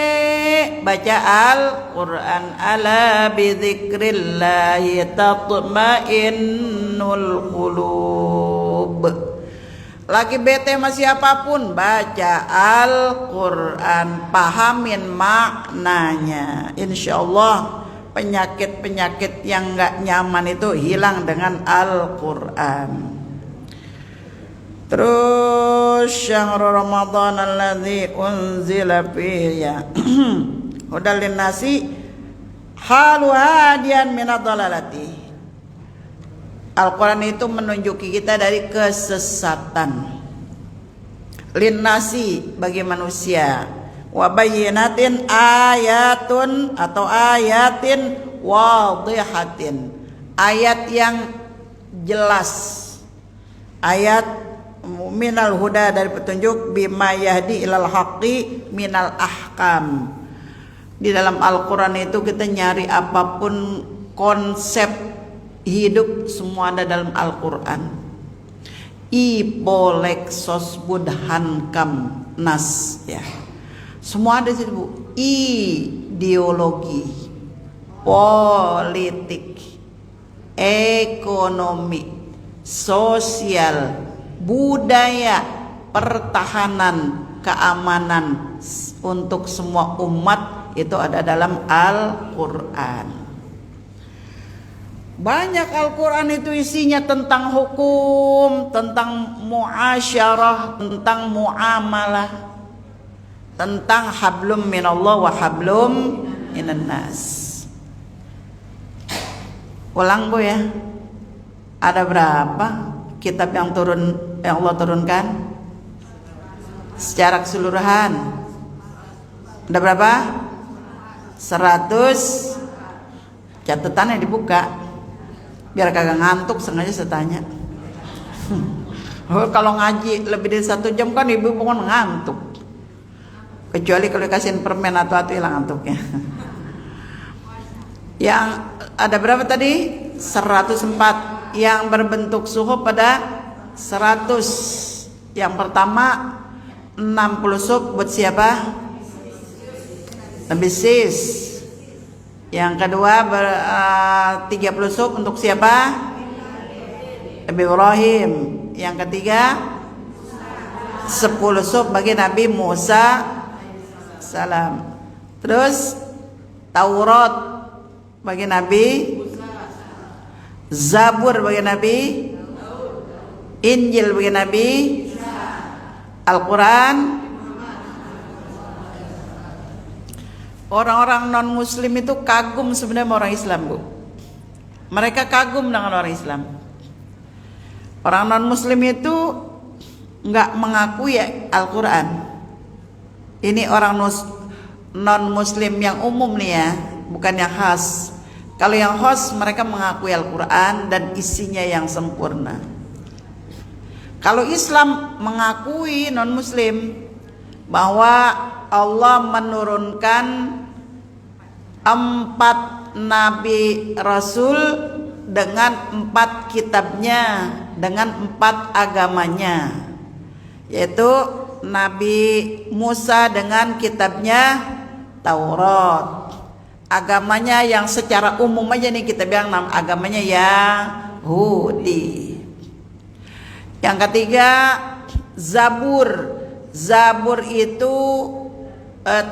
baca Al-Quran, ala bidzikrillahi tatma'innul qulub. Lagi bete sama siapapun baca Al-Quran, pahamin maknanya. Insyaallah penyakit-penyakit yang gak nyaman itu hilang dengan Al-Quran. Terus syahrul Ramadan alladzi unzila fihi ya hudal linnasi halu hadian minad dhalalati. Al-Quran itu menunjuki kita dari kesesatan. linnasi bagi manusia, wa bayyinatin ayatun atau ayatin wadihatin, ayat yang jelas, ayat minal huda dari petunjuk, bima yahdi ilal haqqi minal ahkam. Di dalam Al-Quran itu kita nyari apapun konsep hidup semua ada dalam Al-Quran. Ipolek sosbudhan kam nas, ya. Semua ada di situ, Bu. Ideologi, politik, ekonomi, sosial, budaya, pertahanan, keamanan untuk semua umat itu ada dalam Al-Quran. Banyak Al-Quran itu isinya tentang hukum, tentang muasyarah, tentang muamalah, tentang hablum minallah wa hablum minan nas. Ulang, Bu, ya. Ada berapa kitab yang Allah turunkan secara keseluruhan? Ada berapa? 100. Catatannya dibuka biar kagak ngantuk, sengaja saya tanya. Kalau ngaji lebih dari 1 jam kan ibu pun ngantuk, kecuali kalau dikasihin permen atau hilang ngantuknya. Yang ada berapa tadi? 104. Yang berbentuk suhuf pada 100. Yang pertama 60 suhuf buat siapa? Nabi Sis. Yang kedua 30 suhuf untuk siapa? Nabi Ibrahim. Yang ketiga 10 suhuf bagi Nabi Musa salam. Terus Taurat bagi Nabi, Zabur bagi Nabi, Injil bagi Nabi, Al-Quran. Orang-orang non-muslim itu kagum sebenarnya orang Islam, Bu. Mereka kagum dengan orang Islam. Orang non-muslim itu nggak mengakui Al-Quran. Ini orang non-muslim yang umum nih ya, bukan yang khas. Kalau yang khas mereka mengakui Al-Quran dan isinya yang sempurna. Kalau Islam mengakui non-muslim bahwa Allah menurunkan 4 nabi rasul dengan 4 kitabnya, dengan 4 agamanya, yaitu Nabi Musa dengan kitabnya Taurat, agamanya yang secara umum aja nih kita bilang agamanya Yahudi. Yang ketiga Zabur. Zabur itu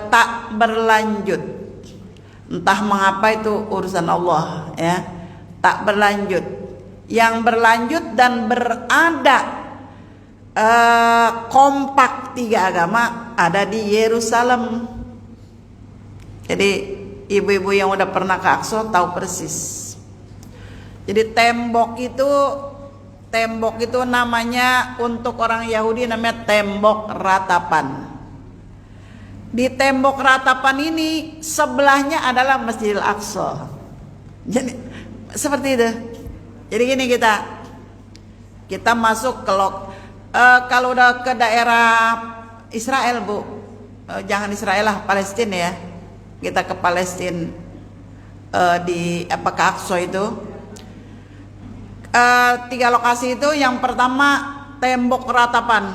tak berlanjut. Entah mengapa itu urusan Allah, ya. Tak berlanjut. Yang berlanjut dan berada kompak 3 agama ada di Yerusalem. Jadi ibu-ibu yang udah pernah ke Aqsa tahu persis. Jadi tembok itu namanya untuk orang Yahudi namanya tembok ratapan. Di tembok ratapan ini sebelahnya adalah Masjidil Aqsa. Jadi seperti itu. Jadi gini kita masuk ke kalau udah ke daerah Israel, Bu, jangan Israel lah, Palestina ya. Kita ke Palestina di ke Aqsa itu. 3 lokasi itu, yang pertama tembok ratapan.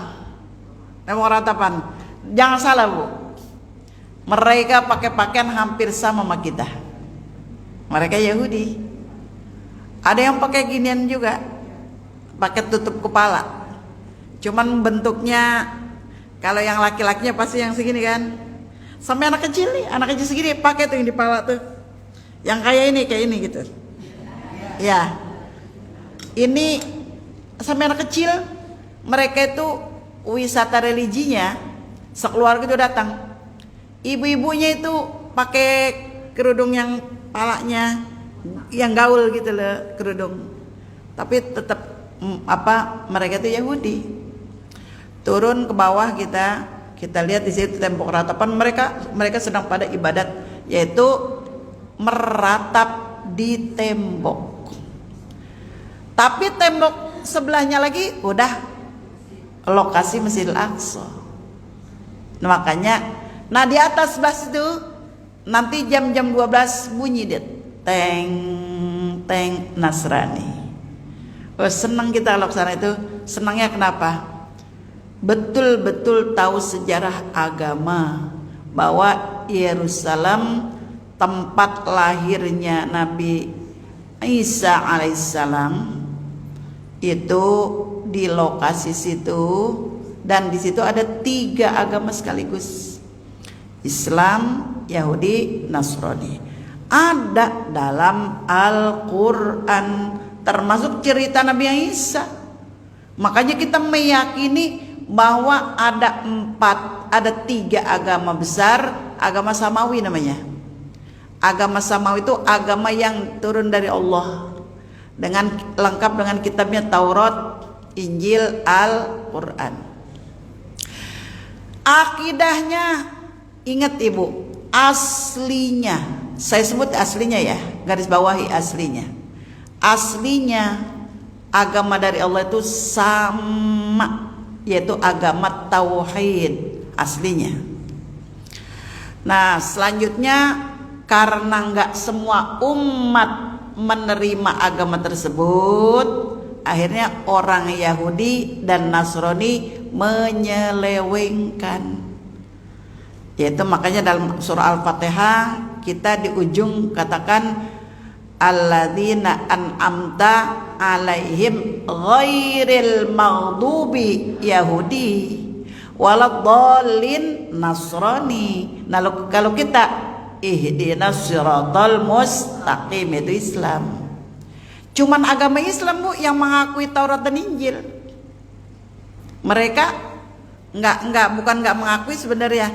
Jangan salah, Bu, mereka pakai pakaian hampir sama kita. Mereka Yahudi. Ada yang pakai ginian juga, pakai tutup kepala. Cuman bentuknya, kalau yang laki-lakinya pasti yang segini kan. Sampai anak kecil segini pakai tuh yang di kepala tuh. Yang kayak ini gitu. Ya. Ini sampai anak kecil, mereka itu wisata religinya, sekeluarga itu datang. Ibu-ibunya itu pakai kerudung yang palanya yang gaul gitu loh, kerudung. Tapi tetap mereka itu Yahudi. Turun ke bawah kita lihat di situ tembok ratapan, mereka sedang pada ibadat, yaitu meratap di tembok. Tapi tembok sebelahnya lagi udah lokasi Masjidil Aqsa. Nah, makanya di atas bas itu nanti jam-jam 12 bunyi dia teng teng Nasrani. Senang kita kalau kesana itu. Senangnya kenapa? Betul-betul tahu sejarah agama, bahwa Yerusalem tempat lahirnya Nabi Isa alaihissalam itu di lokasi situ, dan di situ ada 3 agama sekaligus, Islam, Yahudi, Nasrani. Ada dalam Al-Quran, termasuk cerita Nabi Isa. Makanya kita meyakini bahwa ada 3 agama besar. Agama Samawi namanya. Agama Samawi itu agama yang turun dari Allah, dengan lengkap dengan kitabnya Taurat, Injil, Al-Quran. Akidahnya, ingat ibu, aslinya, saya sebut aslinya ya, garis bawahi aslinya. Aslinya agama dari Allah itu sama, yaitu agama tauhid aslinya. Nah, selanjutnya karena nggak semua umat menerima agama tersebut, akhirnya orang Yahudi dan Nasrani menyelewengkan. Yaitu makanya dalam surah Al-Fatihah kita di ujung katakan alladzina an'amta alaihim ghairil maghdubi Yahudi waladdallin Nasrani. Nah, kalau kita ihdinas siratal mustaqim itu Islam. Cuman agama Islam Bu yang mengakui Taurat dan Injil. Mereka bukan nggak mengakui sebenarnya.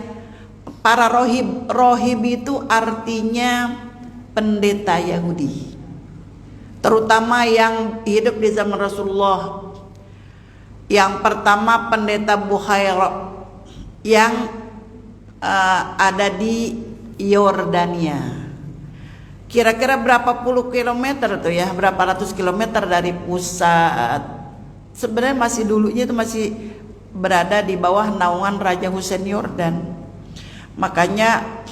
Para rohib itu artinya pendeta Yahudi, terutama yang hidup di zaman Rasulullah. Yang pertama pendeta Bukhaira yang ada di Yordania. Kira-kira berapa puluh kilometer tuh ya, berapa ratus kilometer dari pusat. Sebenarnya masih dulunya itu masih berada di bawah naungan Raja Hussein Yordan. Makanya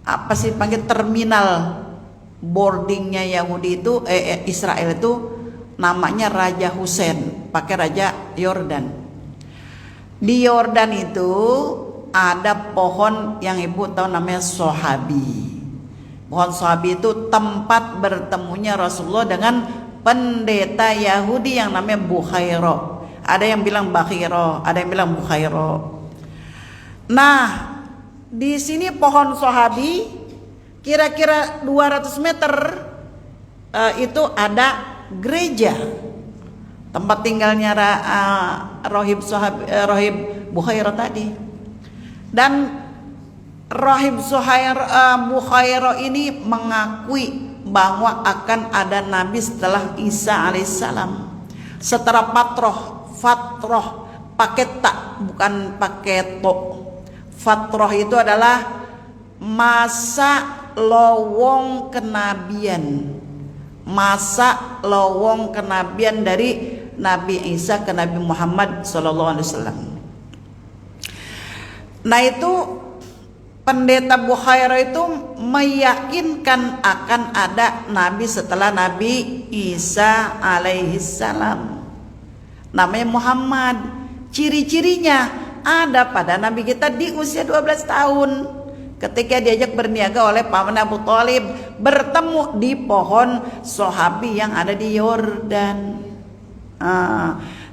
apa sih panggil terminal boardingnya Yahudi itu Israel itu namanya Raja Hussein, pakai Raja Yordan. Di Yordan itu ada pohon yang ibu tahu namanya Sohabi. Pohon Sohabi itu tempat bertemunya Rasulullah dengan pendeta Yahudi yang namanya Bukhaira. Ada yang bilang Bakhira, ada yang bilang Bukhaira. Nah, di sini pohon Sohabi kira-kira 200 meter itu ada gereja tempat tinggalnya Rohib Bukhaira tadi. Dan Rohib Bukhaira ini mengakui bahwa akan ada nabi setelah Isa alaihissalam. Setelah fatroh pakai tak, bukan pakai to. Fatroh itu adalah masa lowong kenabian. Masa lowong kenabian dari Nabi Isa ke Nabi Muhammad SAW. Nah, itu pendeta Bukhaira itu meyakinkan akan ada nabi setelah Nabi Isa alaihissalam. Namanya Muhammad. Ciri-cirinya ada pada nabi kita di usia 12 tahun. Ketika diajak berniaga oleh paman Abu Thalib, bertemu di pohon Sohabi yang ada di Yordan.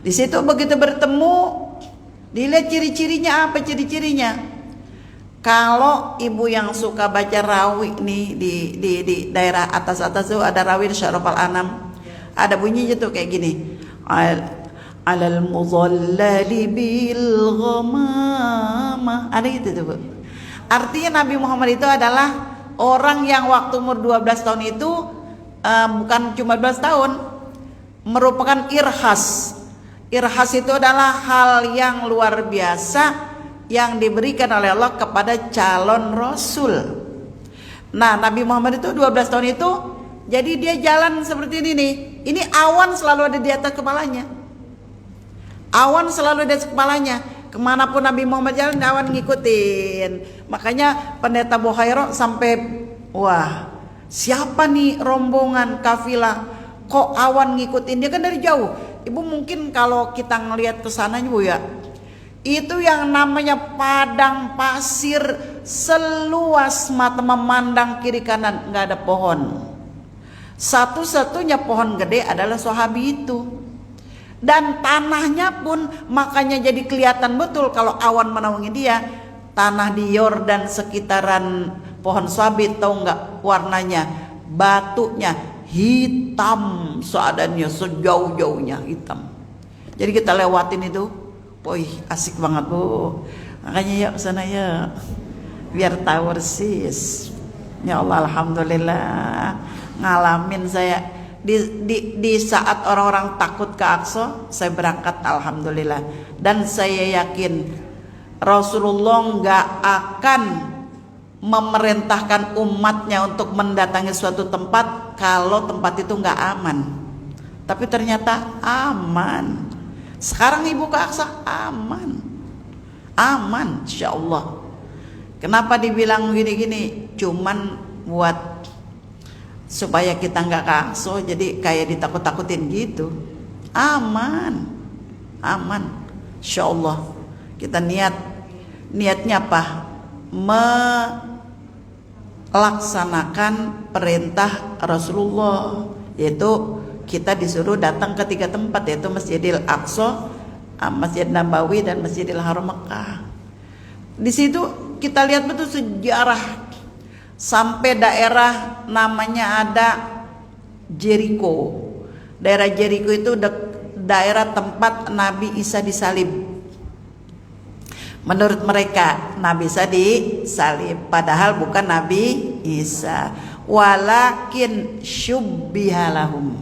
Di situ begitu bertemu, dilihat ciri-cirinya apa ciri-cirinya. Kalau ibu yang suka baca rawi nih di daerah atas-atas itu ada rawi Syarafal Anam. Ada bunyinya tuh kayak gini. Alal mudhallali bil ghamamah. Ada gitu tuh Bu. Artinya Nabi Muhammad itu adalah orang yang waktu umur 12 tahun itu bukan cuma 12 tahun, merupakan irhas. Irhas itu adalah hal yang luar biasa yang diberikan oleh Allah kepada calon Rasul. Nah, Nabi Muhammad itu 12 tahun itu, jadi dia jalan seperti ini nih. Ini awan selalu ada di atas kepalanya. Awan selalu ada di atas kepalanya. Kemanapun Nabi Muhammad jalan, awan ngikutin. Makanya pendeta Bukhairo sampai, wah, siapa nih rombongan kafilah? Kok awan ngikutin dia, kan dari jauh. Ibu mungkin kalau kita ngelihat ke sana Bu ya, itu yang namanya padang pasir seluas mata memandang kiri kanan, nggak ada pohon. Satu-satunya pohon gede adalah sahabi itu. Dan tanahnya pun makanya jadi kelihatan betul kalau awan menaungi dia. Tanah di Yordan sekitaran pohon sabit, tahu nggak warnanya? Batunya hitam seadanya, sejauh-jauhnya hitam. Jadi kita lewatin itu, wih asik banget Bu. Makanya yuk sana yuk, biar tahu persis. Ya Allah, alhamdulillah ngalamin saya di saat orang-orang takut ke Aqsa, saya berangkat alhamdulillah. Dan saya yakin Rasulullah nggak akan memerintahkan umatnya untuk mendatangi suatu tempat kalau tempat itu nggak aman. Tapi ternyata aman. Sekarang ibu ke Aqsa aman, aman, insya Allah. Kenapa dibilang gini-gini? Cuman buat supaya kita nggak ke Aqsa, jadi kayak ditakut-takutin gitu. Aman, aman, insya Allah. Kita niatnya apa? Melaksanakan perintah Rasulullah, yaitu kita disuruh datang ke 3 tempat, yaitu Masjidil Aqsa, Masjid Nabawi, dan Masjidil Haram Mekah. Di situ kita lihat betul sejarah sampai daerah namanya ada Jericho. Daerah Jericho itu daerah tempat Nabi Isa disalib. Menurut mereka Nabi Isa disalib, padahal bukan Nabi Isa, walakin syubbihalahum.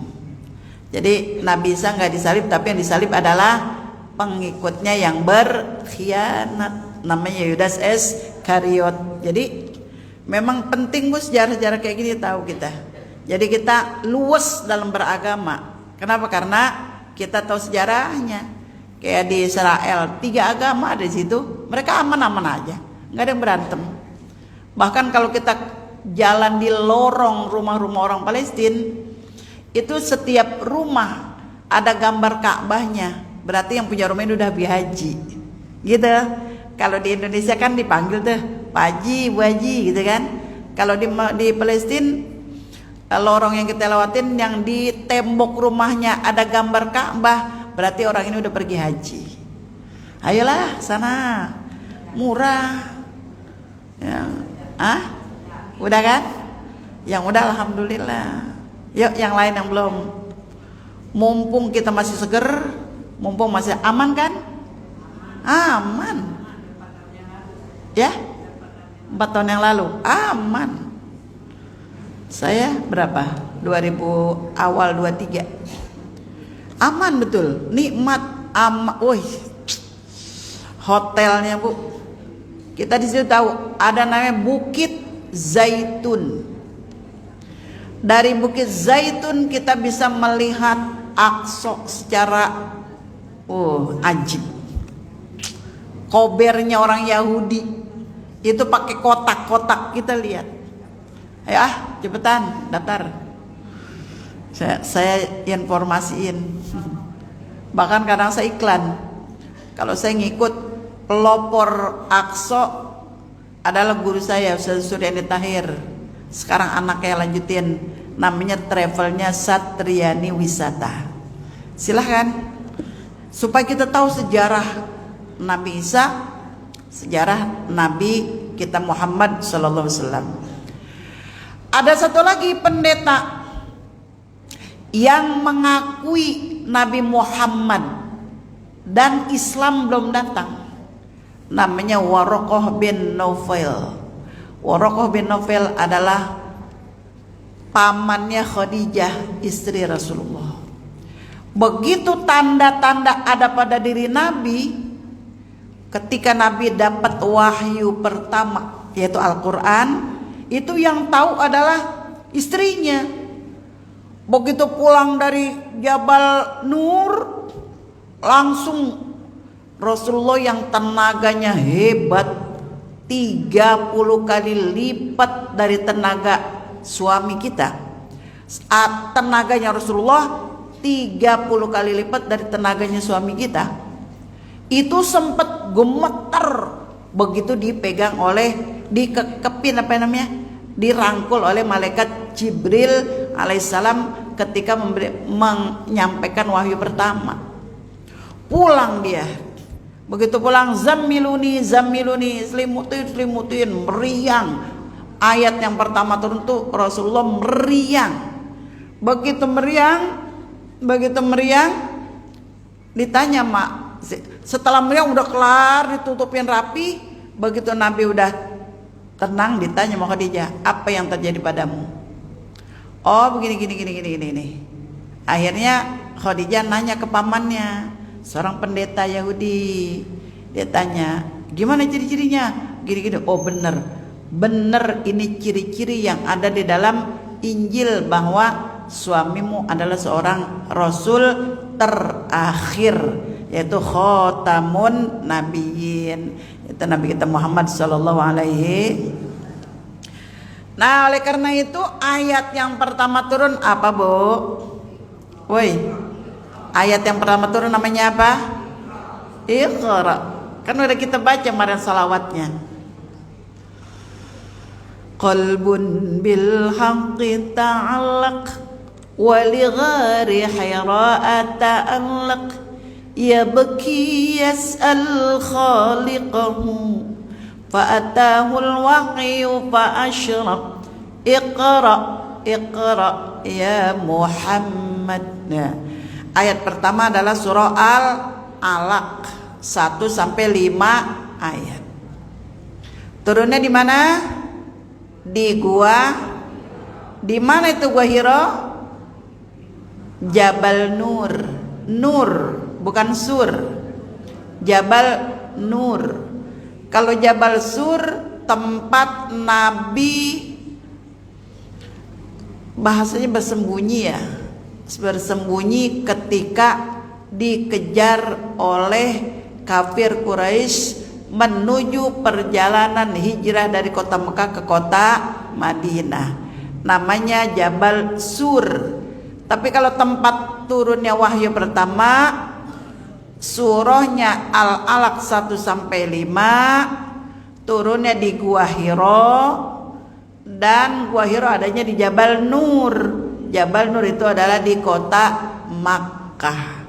Jadi Nabi Isa nggak disalib, tapi yang disalib adalah pengikutnya yang berkhianat, namanya Yudas Iskariot. Jadi memang penting Bu sejarah-sejarah kayak gini tahu kita. Jadi kita luas dalam beragama. Kenapa? Karena kita tahu sejarahnya. Kayak di Israel 3 agama ada di situ, mereka aman-aman aja, nggak ada yang berantem. Bahkan kalau kita jalan di lorong rumah-rumah orang Palestina, itu setiap rumah ada gambar Ka'bahnya, berarti yang punya rumah ini udah haji, gitu. Kalau di Indonesia kan dipanggil tuh Pak Haji, Bu Haji, gitu kan. Kalau di Palestina, lorong yang kita lewatin yang di tembok rumahnya ada gambar Ka'bah, berarti orang ini udah pergi haji. Ayolah sana, murah. Udah kan? Yang udah alhamdulillah. Yuk yang lain yang belum. Mumpung kita masih seger, mumpung masih aman kan? Aman. Ya? 4 tahun yang lalu aman. Saya berapa? 2000 awal 23. Aman betul, nikmat, aman. Woi, hotelnya Bu, kita di situ tahu ada namanya Bukit Zaitun. Dari Bukit Zaitun kita bisa melihat Aqsa secara ajib. Kobernya orang Yahudi itu pakai kotak-kotak, kita lihat. Ayo cepetan daftar. Saya informasiin. Bahkan kadang saya iklan. Kalau saya ngikut pelopor Aqsa adalah guru saya Ustaz Suryani Tahir. Sekarang anaknya lanjutin, namanya travelnya Satriani Wisata. Silahkan, supaya kita tahu sejarah Nabi Isa, sejarah Nabi kita Muhammad sallallahu alaihi wasallam. Ada satu lagi pendeta yang mengakui Nabi Muhammad dan Islam belum datang, namanya Waraqah bin Naufal. Waraqah bin Naufal adalah pamannya Khadijah, istri Rasulullah. Begitu tanda-tanda ada pada diri Nabi ketika Nabi dapat wahyu pertama, yaitu Al-Quran, itu yang tahu adalah istrinya. Begitu pulang dari Jabal Nur, langsung Rasulullah yang tenaganya hebat, 30 kali lipat dari tenaga suami kita. Tenaganya Rasulullah 30 kali lipat dari tenaganya suami kita. Itu sempat gemeter begitu dipegang oleh, dikekepin dirangkul oleh malaikat Jibril alaihissalam ketika menyampaikan wahyu pertama. Pulang dia, begitu pulang, zammiluni selimutin meriang. Ayat yang pertama turun tuh Rasulullah meriang. Begitu meriang ditanya, mak, setelah meriang udah kelar, ditutupin rapi, begitu Nabi udah tenang, ditanya sama Khadijah, apa yang terjadi padamu? Oh begini. Akhirnya Khadijah nanya ke pamannya, seorang pendeta Yahudi. Dia tanya, gimana ciri-cirinya? Gini. Oh bener ini ciri-ciri yang ada di dalam Injil, bahwa suamimu adalah seorang Rasul terakhir, yaitu Khatamun Nabiyyin, itu Nabi kita Muhammad sallallahu alaihi. Nah, oleh karena itu ayat yang pertama turun apa, Bu? Woi, ayat yang pertama turun namanya apa? Iqra. Kan udah kita baca kemarin salawatnya. Qalbun bil haqqi ta'allaq wa li ghari hira'a ta'allaq yabki yas'al khaliqahu fa'atahul wahyu fa'ashraq iqra ya Muhammad. Nah, ayat pertama adalah surah Al-Alaq 1 sampai 5 ayat. Turunnya di mana? Di gua. Di mana itu gua Hira? Jabal Nur. Nur, bukan Sur. Jabal Nur. Kalau Jabal Sur tempat Nabi bahasanya bersembunyi ya. Bersembunyi ketika dikejar oleh kafir Quraisy menuju perjalanan hijrah dari kota Mekah ke kota Madinah. Namanya Jabal Sur. Tapi kalau tempat turunnya wahyu pertama, surahnya Al-Alaq 1 sampai 5, turunnya di Gua Hira, dan Gua Hira adanya di Jabal Nur. Jabal Nur itu adalah di kota Makkah.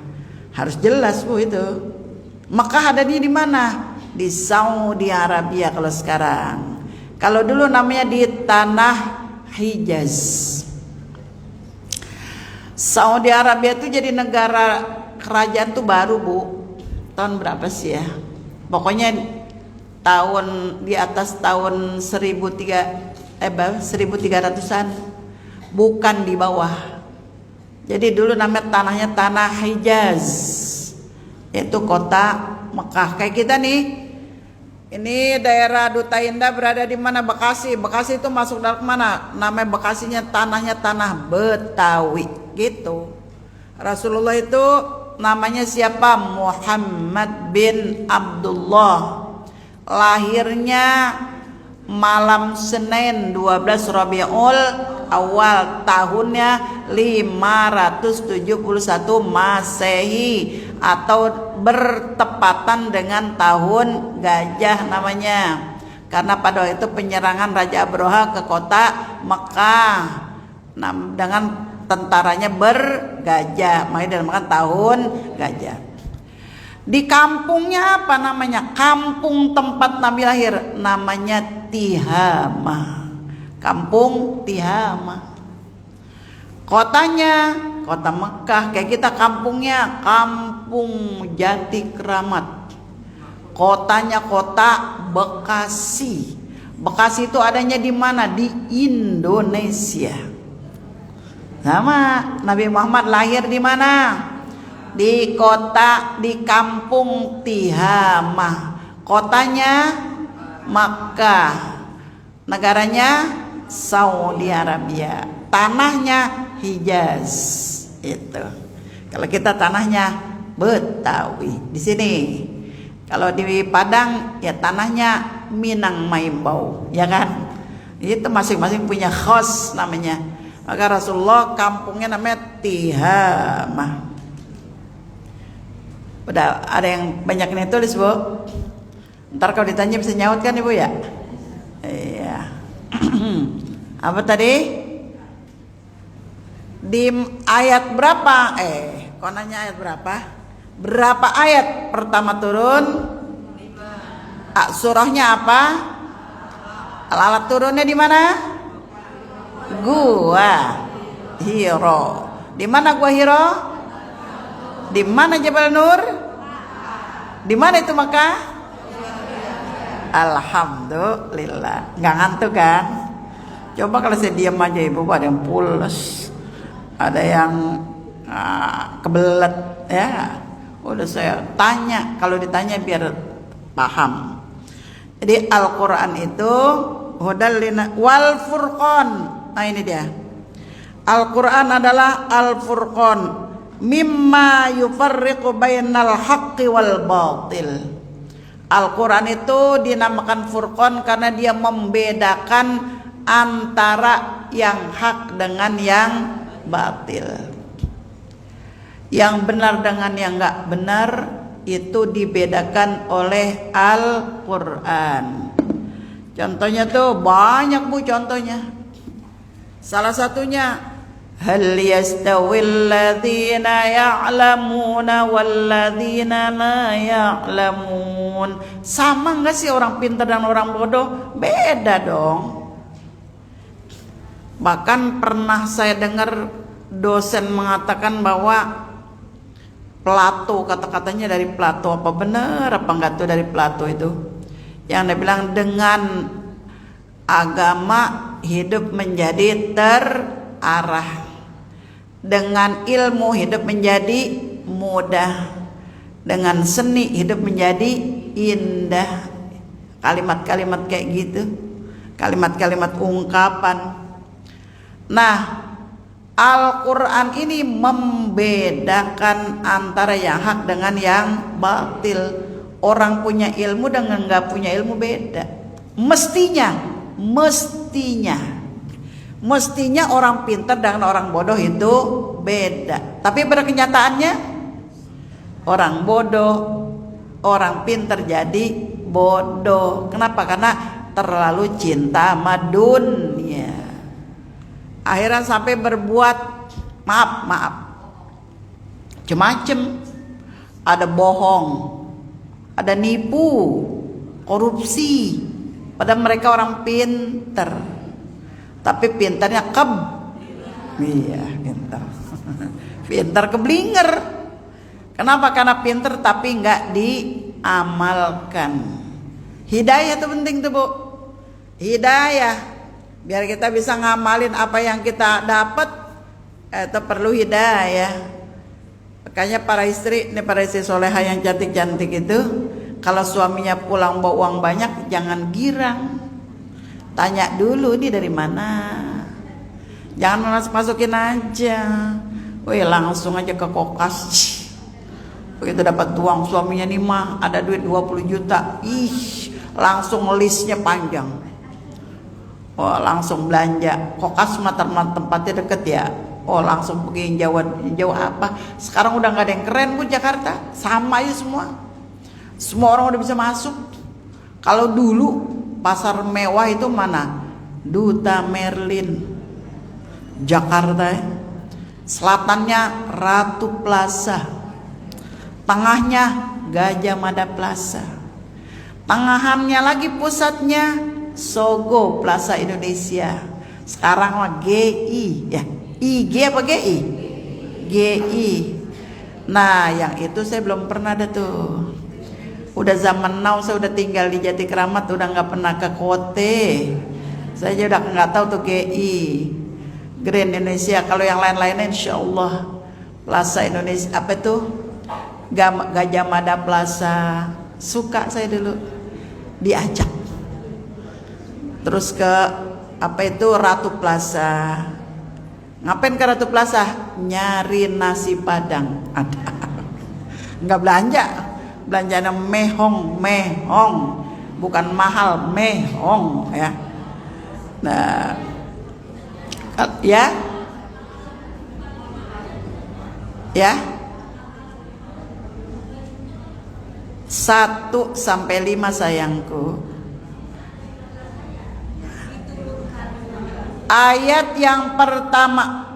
Harus jelas, Bu, itu. Makkah adanya di mana? Di Saudi Arabia kalau sekarang. Kalau dulu namanya di tanah Hijaz. Saudi Arabia itu jadi negara kerajaan tuh baru, Bu. Tahun berapa sih ya? Pokoknya tahun di atas tahun 1300-an. Bukan di bawah. Jadi dulu namanya tanahnya tanah Hijaz. Itu kota Mekah. Kayak kita nih. Ini daerah Duta Indah berada di mana? Bekasi. Bekasi itu masuk dalam mana? Namanya Bekasinya tanahnya tanah Betawi gitu. Rasulullah itu namanya siapa? Muhammad bin Abdullah. Lahirnya malam Senin 12 Rabiul Awal, tahunnya 571 Masehi, atau bertepatan dengan tahun gajah namanya, karena pada waktu itu penyerangan Raja Abroha ke kota Mekah dengan tentaranya bergajah, makanya dinamakan tahun gajah. Di kampungnya apa namanya? Kampung tempat Nabi lahir namanya Tihama. Kampung Tihama. Kotanya kota Mekah. Kayak kita kampungnya Kampung Jati Kramat. Kotanya kota Bekasi. Bekasi itu adanya di mana? Di Indonesia. Sama Nabi Muhammad lahir di mana? di kota, di kampung Tihamah. Kotanya Makkah, negaranya Saudi Arabia, tanahnya Hijaz. Itu. Kalau kita tanahnya Betawi di sini. Kalau di Padang ya tanahnya Minang Maimbau, ya kan? Itu masing-masing punya khos namanya. Maka Rasulullah kampungnya namanya Tihamah. Udah ada yang banyak yang tulis, Bu. Ntar kalau ditanya bisa nyaut kan Ibu ya? Iya. Apa tadi? Di ayat berapa? Kok nanya ayat berapa? Berapa ayat pertama turun? Surahnya apa? Al-Alaq turunnya di mana? Gua Hiro. Di mana gua Hiro? Di mana Jabal Nur? Di mana itu Makkah? Alhamdulillah. Nggak ngantuk kan? Coba kalau saya diam aja Ibu, ada yang pules, ada yang kebelet ya. Udah saya tanya, kalau ditanya biar paham. Jadi Al-Quran itu hudal wal furqan. Nah ini dia. Al-Quran adalah al-furqan, mimma yufarriqu bainal haqqi wal batil. Al-Quran itu dinamakan furqan karena dia membedakan antara yang hak dengan yang batil. Yang benar dengan yang enggak benar itu dibedakan oleh Al-Quran. Contohnya tuh banyak Bu contohnya. Salah satunya hal yastawil ladzina ya'lamuna wal ladzina la ya'lamun. Sama enggak sih orang pintar dan orang bodoh? Beda dong. Bahkan pernah saya dengar dosen mengatakan bahwa Plato, kata-katanya dari Plato, apa benar apa enggak tuh dari Plato itu, yang dia bilang dengan agama hidup menjadi terarah, dengan ilmu hidup menjadi mudah, dengan seni hidup menjadi indah. Kalimat-kalimat kayak gitu, kalimat-kalimat ungkapan. Nah, Al-Quran ini membedakan antara yang hak dengan yang batil. Orang punya ilmu dengan nggak punya ilmu beda. Mestinya orang pintar dengan orang bodoh itu beda. Tapi pada kenyataannya orang bodoh, orang pintar jadi bodoh. Kenapa? Karena terlalu cinta sama dunia. Akhirnya sampai berbuat maaf macam-macam. Ada bohong, ada nipu, korupsi. Padahal mereka orang pinter, tapi pintarnya pintar pintar keblinger. Kenapa? Karena pinter tapi nggak diamalkan. Hidayah itu penting tuh Bu. Hidayah biar kita bisa ngamalin apa yang kita dapat, itu perlu hidayah. Makanya para istri soleha yang cantik-cantik itu, kalau suaminya pulang bawa uang banyak, jangan girang. Tanya dulu ini dari mana. Jangan masukin aja. Wih, langsung aja ke kokas. Begitu dapat uang suaminya nih mah ada duit 20 juta. Langsung listnya panjang. Oh, langsung belanja. Kokas tempatnya deket ya. Oh, langsung pergi jauh apa? Sekarang udah nggak ada yang keren Bu Jakarta. Sama aja semua. Semua orang udah bisa masuk. Kalau dulu pasar mewah itu mana? Duta Merlin, Jakarta. Selatannya Ratu Plaza. Tengahnya Gajah Mada Plaza. Tengahannya lagi pusatnya Sogo Plaza Indonesia. Sekarang mah GI ya. IG apa GI? GI. Nah, yang itu saya belum pernah ada tuh. Udah zaman now saya udah tinggal di Jatikeramat, udah nggak pernah ke Kote. Saya udah nggak tahu tuh GI. Grand Indonesia. Kalau yang lain-lainnya insya Allah Plaza Indonesia apa tuh? Gajah Mada Plaza, suka saya dulu diajak. Terus ke Ratu Plaza. Ngapain ke Ratu Plaza? Nyari nasi Padang. Ada. Enggak belanja. Belanjanya mehong, bukan mahal, mehong ya. Nah, ya. 1 sampai 5 sayangku. Ayat yang pertama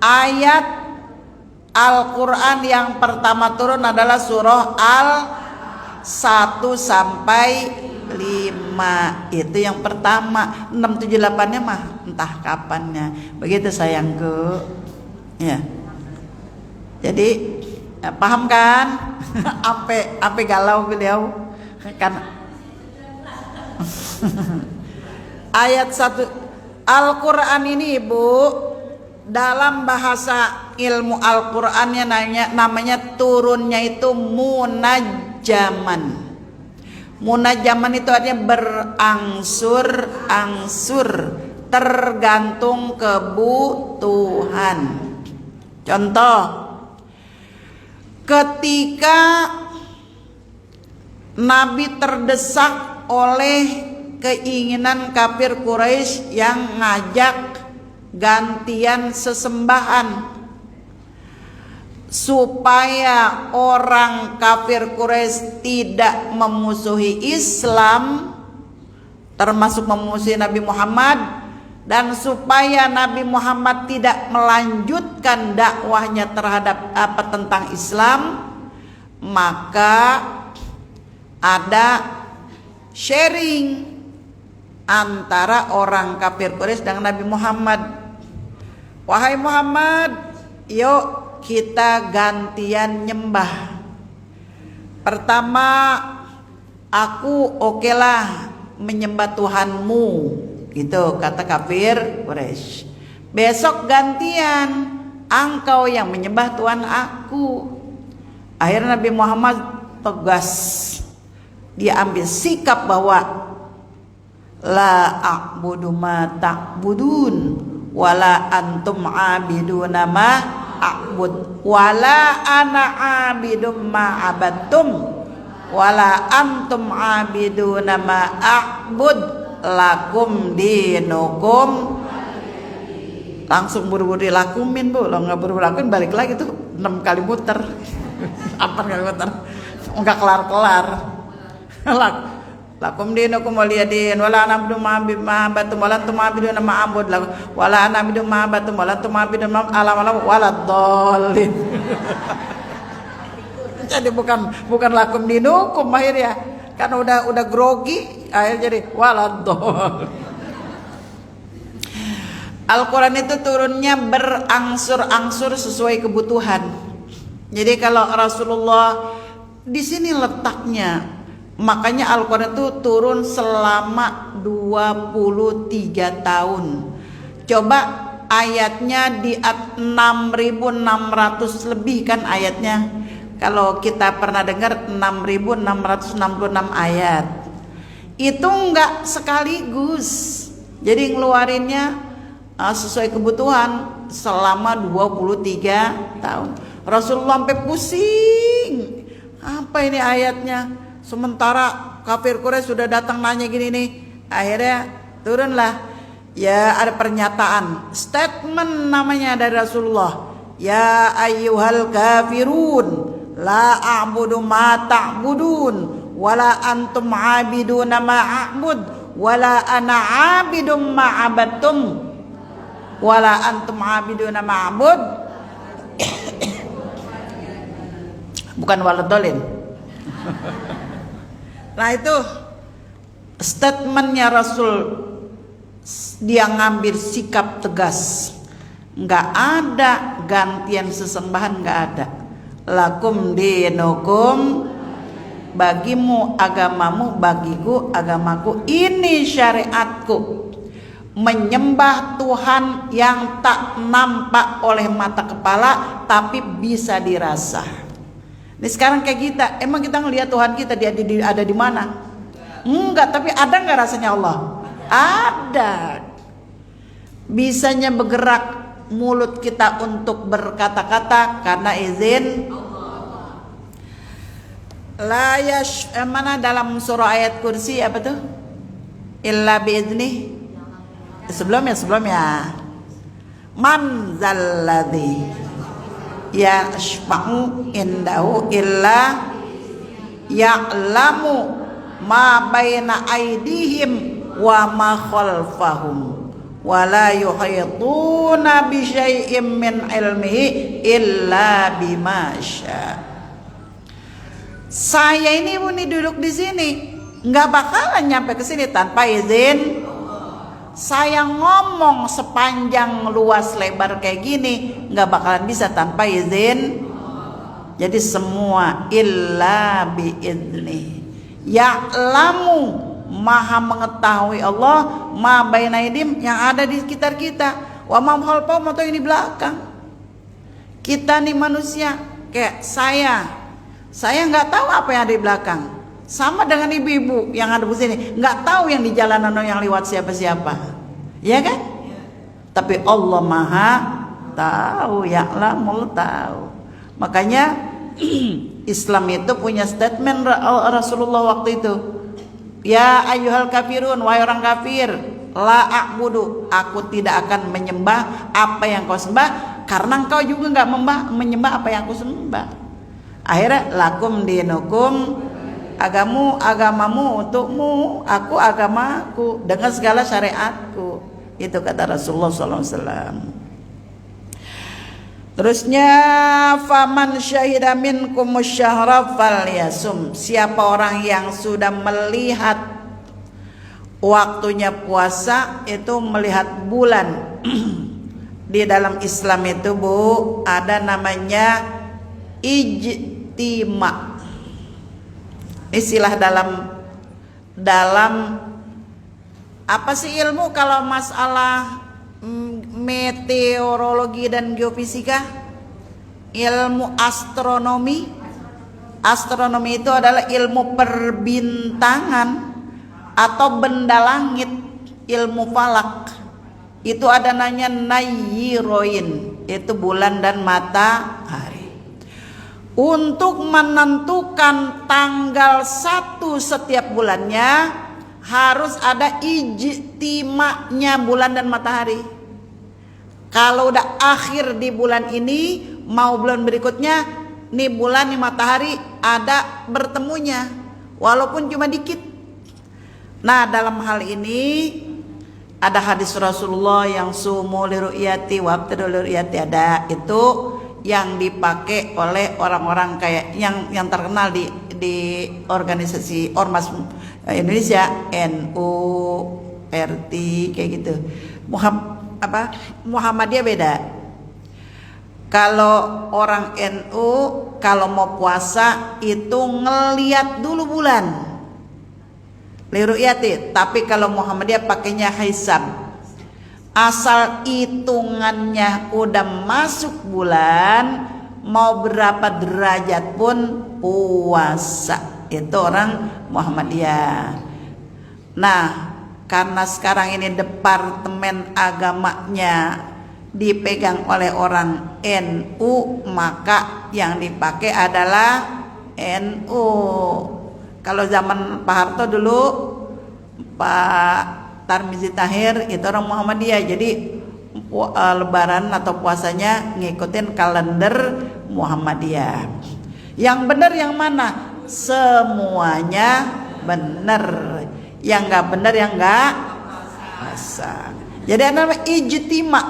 ayat Al-Quran yang pertama turun adalah surah Al 1 sampai 5. Itu yang pertama. 6, 7, 8-nya mah entah kapannya. Begitu sayangku. Ya. Jadi paham kan? Ampe galau beliau kan. Ayat 1 Al-Quran ini Ibu, dalam bahasa ilmu Al-Qurannya namanya turunnya itu munajaman. Munajaman itu artinya berangsur-angsur, tergantung kebutuhan. Contoh, ketika Nabi terdesak oleh keinginan kafir Quraisy yang ngajak gantian sesembahan supaya orang kafir Quraisy tidak memusuhi Islam, termasuk memusuhi Nabi Muhammad, dan supaya Nabi Muhammad tidak melanjutkan dakwahnya terhadap tentang Islam, maka ada sharing antara orang kafir Quraisy dengan Nabi Muhammad. Wahai Muhammad, yuk kita gantian nyembah. Pertama, aku okelah menyembah Tuhanmu, gitu kata kafir Quraisy. Besok gantian, engkau yang menyembah Tuhan aku. Akhirnya Nabi Muhammad tegas, dia ambil sikap bahwa la a'budu ma ta'budun wala antum 'abiduna ma a'bud wala ana 'abidum ma 'abadtum wala antum 'abiduna ma a'bud lakum dinukum. Langsung buru-buru dilakumin Bu. Kalau nggak buru-buru lakuin balik lagi tuh 6 kali muter 8 kali muter nggak kelar-kelar. Lakum dinukum waliyadin wala na'budu ma'abatum wala antum ma'abidun ma'abud wala ana abidu ma'abatum wala antum ma'abidun ma'alam wala dhalin. Jadi bukan lakum dinukum akhirnya, kan udah grogi akhirnya jadi wala dhalin. Al-Quran itu turunnya berangsur-angsur sesuai kebutuhan. Jadi kalau Rasulullah di sini letaknya. Makanya Al-Quran itu turun selama 23 tahun. Coba ayatnya di 6.600 lebih kan ayatnya. Kalau kita pernah dengar 6.666 ayat. Itu enggak sekaligus. Jadi ngeluarinnya sesuai kebutuhan selama 23 tahun. Rasulullah sampai pusing. Apa ini ayatnya? Sementara kafir Quraisy sudah datang nanya gini nih. Akhirnya turunlah. Ya ada pernyataan, statement namanya dari Rasulullah. Ya ayyuhal kafirun la a'budu ma ta'budun wala antum 'abiduna ma a'bud wala ana 'abidum ma 'abadtum wala antum 'abiduna ma a'bud. Bukan waladolin. Nah itu statementnya Rasul, dia ngambil sikap tegas, nggak ada gantian sesembahan, nggak ada. Lakum dinukum, bagimu agamamu, bagiku agamaku, ini syariatku. menyembah Tuhan yang tak nampak oleh mata kepala tapi bisa dirasa. Ini sekarang kayak kita, emang kita ngelihat Tuhan kita dia ada di mana? Enggak, tapi ada nggak rasanya Allah? Ada. Bisanya bergerak mulut kita untuk berkata-kata karena izin mana dalam surah ayat kursi apa tuh? Illa biizni. Sebelumnya man zalladzi yashfa'u indahu illa ya'lamu ma baina aydihim wa ma khalfahum wa la yuhituna bi syai'im min ilmihi illa bima syaa. Saya ini duduk di sini nggak bakalan nyampe ke sini tanpa izin. Saya ngomong sepanjang luas lebar kayak gini nggak bakalan bisa tanpa izin. Jadi semua illa biizni. Ya'lamu, maha mengetahui Allah ma baina aidim yang ada di sekitar kita. Wa ma khalfahum atau yang di belakang. Kita nih manusia kayak saya nggak tahu apa yang ada di belakang. Sama dengan ibu-ibu yang ada di sini, nggak tahu yang di jalanan yang lewat siapa-siapa, ya kan? Tapi Allah Maha tahu, ya'lamul tahu. Makanya Islam itu punya statement Rasulullah waktu itu. Ya ayyuhal kafirun, wahai orang kafir, la a'budu, aku tidak akan menyembah apa yang kau sembah, karena engkau juga nggak menyembah apa yang aku sembah. Akhirnya lakum dinukum, agamamu untukmu, aku agamaku dengan segala syariatku. Itu kata Rasulullah SAW. Terusnya faman syahida minkum syahra falyasum. Siapa orang yang sudah melihat waktunya puasa itu melihat bulan. Di dalam Islam itu Bu ada namanya ijtima. Istilah dalam apa sih ilmu kalau masalah meteorologi dan geofisika? Ilmu astronomi. Astronomi itu adalah ilmu perbintangan atau benda langit, ilmu falak. Itu ada namanya nayyiroin, itu bulan dan matahari. Untuk menentukan tanggal 1 setiap bulannya harus ada ijtima'nya bulan dan matahari. Kalau udah akhir di bulan ini mau bulan berikutnya, nih bulan nih matahari ada bertemunya walaupun cuma dikit. Nah dalam hal ini ada hadis Rasulullah yang sumu liru'yati wabtadu liru'yati, ada itu yang dipakai oleh orang-orang kayak yang terkenal di organisasi ormas Indonesia, NU, RT kayak gitu. Muhammadiyah beda. Kalau orang NU kalau mau puasa itu ngeliat dulu bulan liru'yati, tapi kalau Muhammadiyah pakainya hisab. Asal hitungannya udah masuk bulan, mau berapa derajat pun puasa. Itu orang Muhammadiyah. Nah, karena sekarang ini departemen agamanya dipegang oleh orang NU, maka yang dipakai adalah NU. Kalau zaman Pak Harto dulu, Pak Tarmizi Tahir itu orang Muhammadiyah, jadi lebaran atau puasanya ngikutin kalender Muhammadiyah. Yang benar yang mana? Semuanya benar. Yang nggak benar yang nggak puasa. Jadi ada namanya ijtima.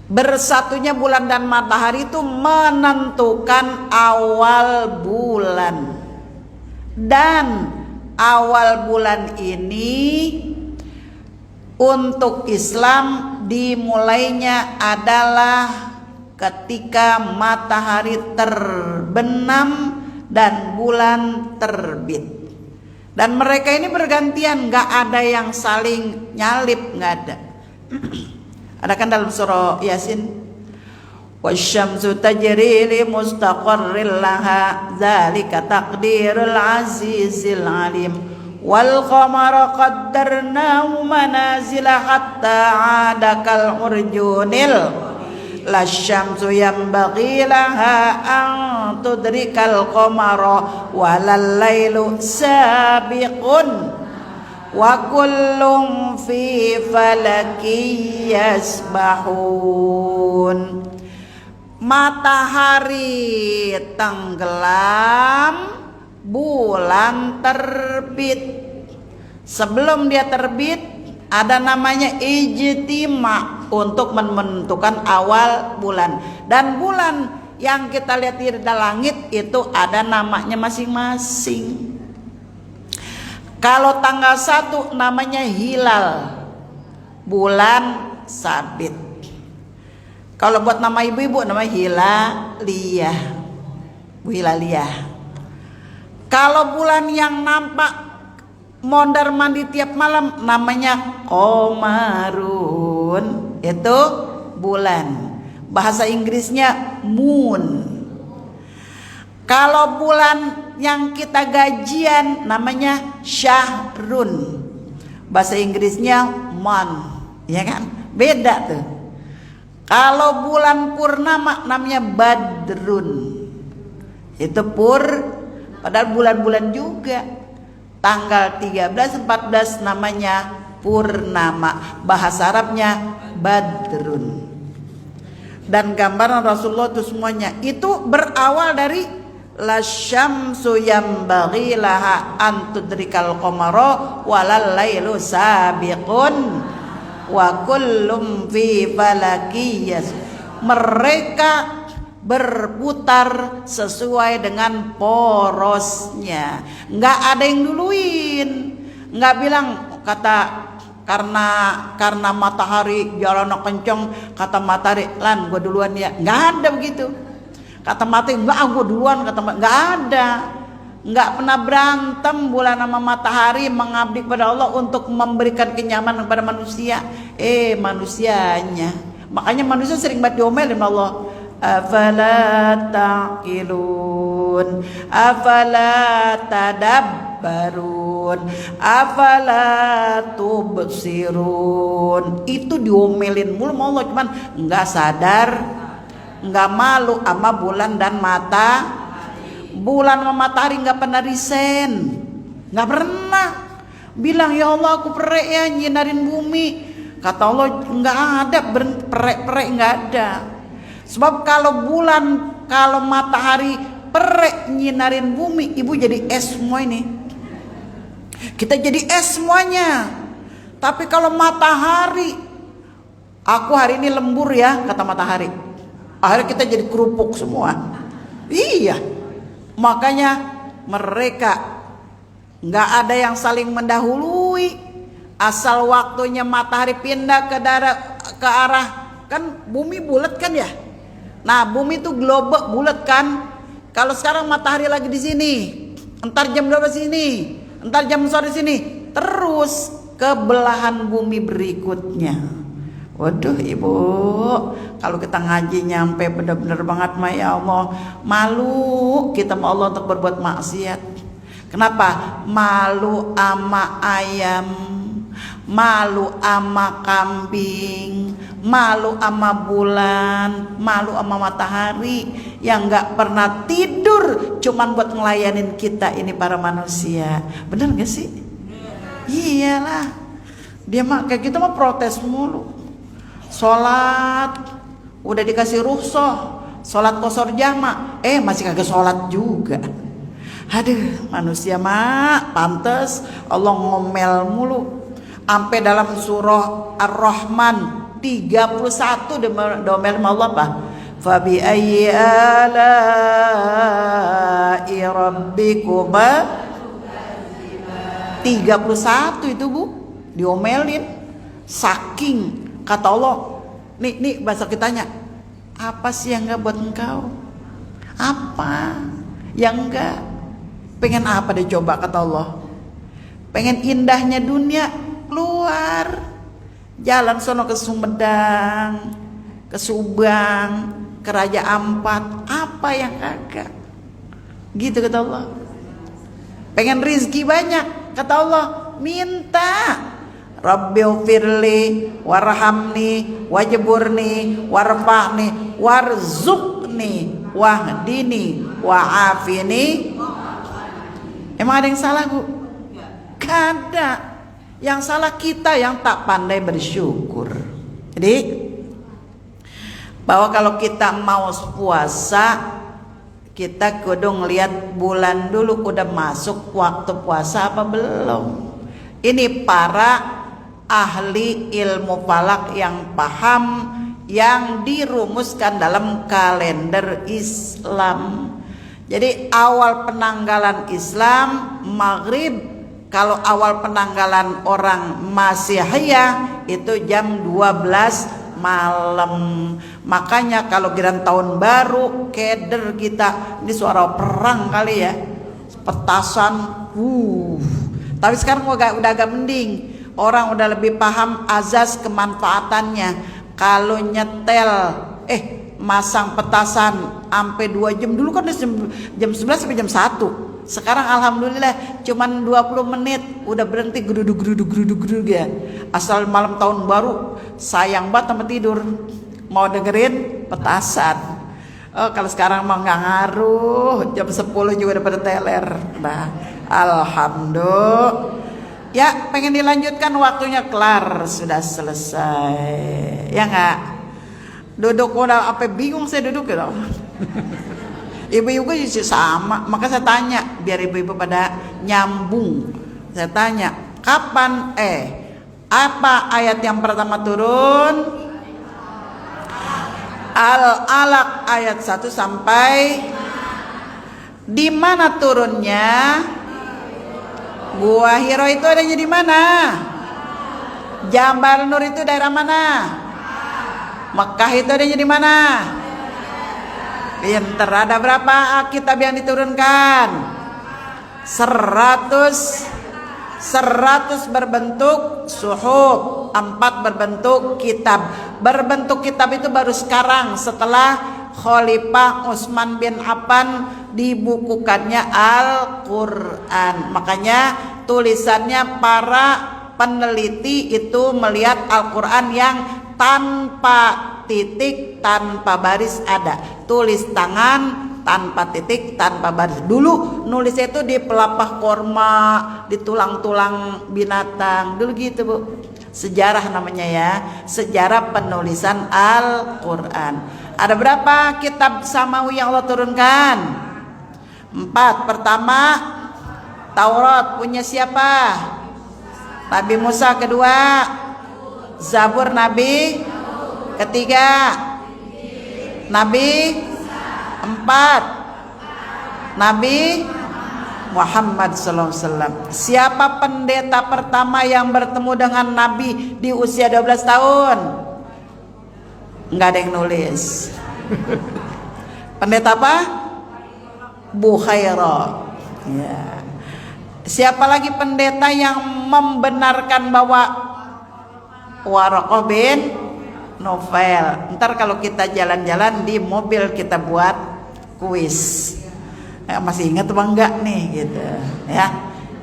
Bersatunya bulan dan matahari itu menentukan awal bulan. Dan awal bulan ini untuk Islam dimulainya adalah ketika matahari terbenam dan bulan terbit. Dan mereka ini bergantian, nggak ada yang saling nyalip, nggak ada. Ada kan dalam surah Yasin, wasyamsu tajri li mustaqarril laha dzalika taqdirul azizil alim wal qamara qaddarnahu manazila hatta 'ada kal urjunil lasyamsu yanbaghi laha an tudrikal qamara walal lailu sabiqun wa kullum fi falaki yasbahun. Matahari tenggelam, bulan terbit. Sebelum dia terbit ada namanya ijtima untuk menentukan awal bulan. Dan bulan yang kita lihat di langit itu ada namanya masing-masing. Kalau tanggal 1 namanya hilal, bulan sabit. Kalau buat nama ibu-ibu namanya hilaliyah, hilaliyah. Kalau bulan yang nampak mondar mandir tiap malam namanya qamarun, itu bulan. Bahasa Inggrisnya moon. Kalau bulan yang kita gajian namanya syahrun, bahasa Inggrisnya month, ya kan? Beda tuh. Kalau bulan purnama namanya badrun, itu padahal bulan-bulan juga. Tanggal 13, 14 namanya purnama, bahasa Arabnya badrun. Dan gambaran Rasulullah itu semuanya itu berawal dari lasyamsu yanbaghi laha an tudrikal qamara walal lailu sabiqun wa kullum fi falakiyas. Mereka berputar sesuai dengan porosnya, nggak ada yang duluin, nggak bilang karena matahari jalan kenceng, kata matahari lan gue duluan ya, nggak ada begitu. Kata matahari enggak, gue duluan, kata matahari enggak ada. Enggak pernah berantem bulan sama matahari mengabdi kepada Allah untuk memberikan kenyamanan kepada manusia. Manusianya. Makanya manusia sering banget diomelin sama Allah. Afala taqilun, afala tadabbarun, afala tubsirun. Itu diomelin mulu sama Allah, cuman enggak sadar, nggak malu sama bulan dan bulan sama matahari nggak pernah resign, nggak pernah bilang ya Allah aku perek ya nyinarin bumi. Kata Allah nggak ada perek nggak ada. Sebab kalau matahari perek nyinarin bumi, ibu jadi es semua ini, kita jadi es semuanya. Tapi kalau matahari, aku hari ini lembur ya, kata matahari, akhirnya kita jadi kerupuk semua. Iya, makanya mereka nggak ada yang saling mendahului. Asal waktunya matahari pindah ke arah, kan bumi bulat kan ya. Nah bumi itu globe bulat kan. Kalau sekarang matahari lagi di sini, entar jam 12 sini, entar jam sore sini, terus ke belahan bumi berikutnya. Waduh ibu, kalau kita ngaji nyampe benar-benar banget mah ya Allah, malu kita sama Allah untuk berbuat maksiat. Kenapa? Malu ama ayam, malu ama kambing, malu ama bulan, malu ama matahari yang nggak pernah tidur cuman buat ngelayanin kita ini para manusia. Bener gak sih? Iyalah, dia mah kayak gitu mah protes mulu. Sholat udah dikasih rukhsah, sholat qashar jama, masih kagak sholat juga. Aduh, manusia mah pantes Allah ngomel mulu. Sampai dalam surah Ar-Rahman 31 domel Allah apa? Fa bi ayyi ala'i rabbikuma 31 itu Bu, diomelin saking. Kata Allah, nih bahasa kitanya, apa sih yang enggak buat engkau? Apa yang enggak? Pengen apa deh coba, kata Allah. Pengen indahnya dunia, keluar. Jalan sono ke Sumedang, ke Subang, ke Raja Ampat, apa yang kagak. Gitu kata Allah. Pengen rizki banyak, kata Allah, minta. Rabbighfirli warhamni wajburni warfa'ni warzuqni wahdini wa'afini. Emang ada yang salah, Bu? Gak ada. Yang salah kita yang tak pandai bersyukur. Jadi bahwa kalau kita mau puasa, kita kudu ngelihat bulan dulu udah masuk waktu puasa apa belum. Ini para ahli ilmu falak yang paham, yang dirumuskan dalam kalender Islam. Jadi awal penanggalan Islam maghrib. Kalau awal penanggalan orang Masihiyah itu jam 12 malam. Makanya kalau giliran tahun baru keder kita, ini suara perang kali ya, petasan. Tapi sekarang udah agak mending. Orang udah lebih paham azas kemanfaatannya. Kalau nyetel masang petasan sampai 2 jam, dulu kan jam 11 sampai jam 1. Sekarang alhamdulillah cuman 20 menit udah berhenti geruduk ya. Asal malam tahun baru sayang banget sama tidur, mau dengerin petasan. Kalau sekarang mah nggak ngaruh, jam 10 juga udah pada teler. Nah, alhamdulillah. Ya, pengen dilanjutkan waktunya kelar, sudah selesai. Ya nggak? Duduk udah apa bingung saya duduk gitu. Ibu-ibu juga sama, maka saya tanya biar ibu-ibu pada nyambung. Saya tanya, kapan apa ayat yang pertama turun? Al-Alaq ayat 1 sampai di mana turunnya? Gua Hiro itu adanya di mana? Jabal Nur itu daerah mana? Mekah itu adanya di mana? Pinter. Ada berapa kitab yang diturunkan? 100 berbentuk suhuf, 4 berbentuk kitab. Berbentuk kitab itu baru sekarang setelah Khalifah Utsman bin Affan dibukukannya Al-Quran. Makanya tulisannya para peneliti itu melihat Al-Quran yang tanpa titik, tanpa baris ada. Tulis tangan tanpa titik, tanpa baris. Dulu nulisnya itu di pelapah korma, di tulang-tulang binatang. Dulu gitu, Bu. Sejarah namanya ya, sejarah penulisan Al-Quran. Ada berapa kitab samawi yang Allah turunkan? 4. Pertama, Taurat punya siapa? Nabi Musa. Kedua, Zabur Nabi. Ketiga, Nabi. 4, Nabi Muhammad SAW. Siapa pendeta pertama yang bertemu dengan Nabi di usia 12 tahun? Enggak ada yang nulis. Pendeta apa? Bukhaira. Ya. Siapa lagi pendeta yang membenarkan bahwa Waraqah bin Novel? Ntar kalau kita jalan-jalan di mobil kita buat kuis. Masih ingat apa enggak nih gitu ya.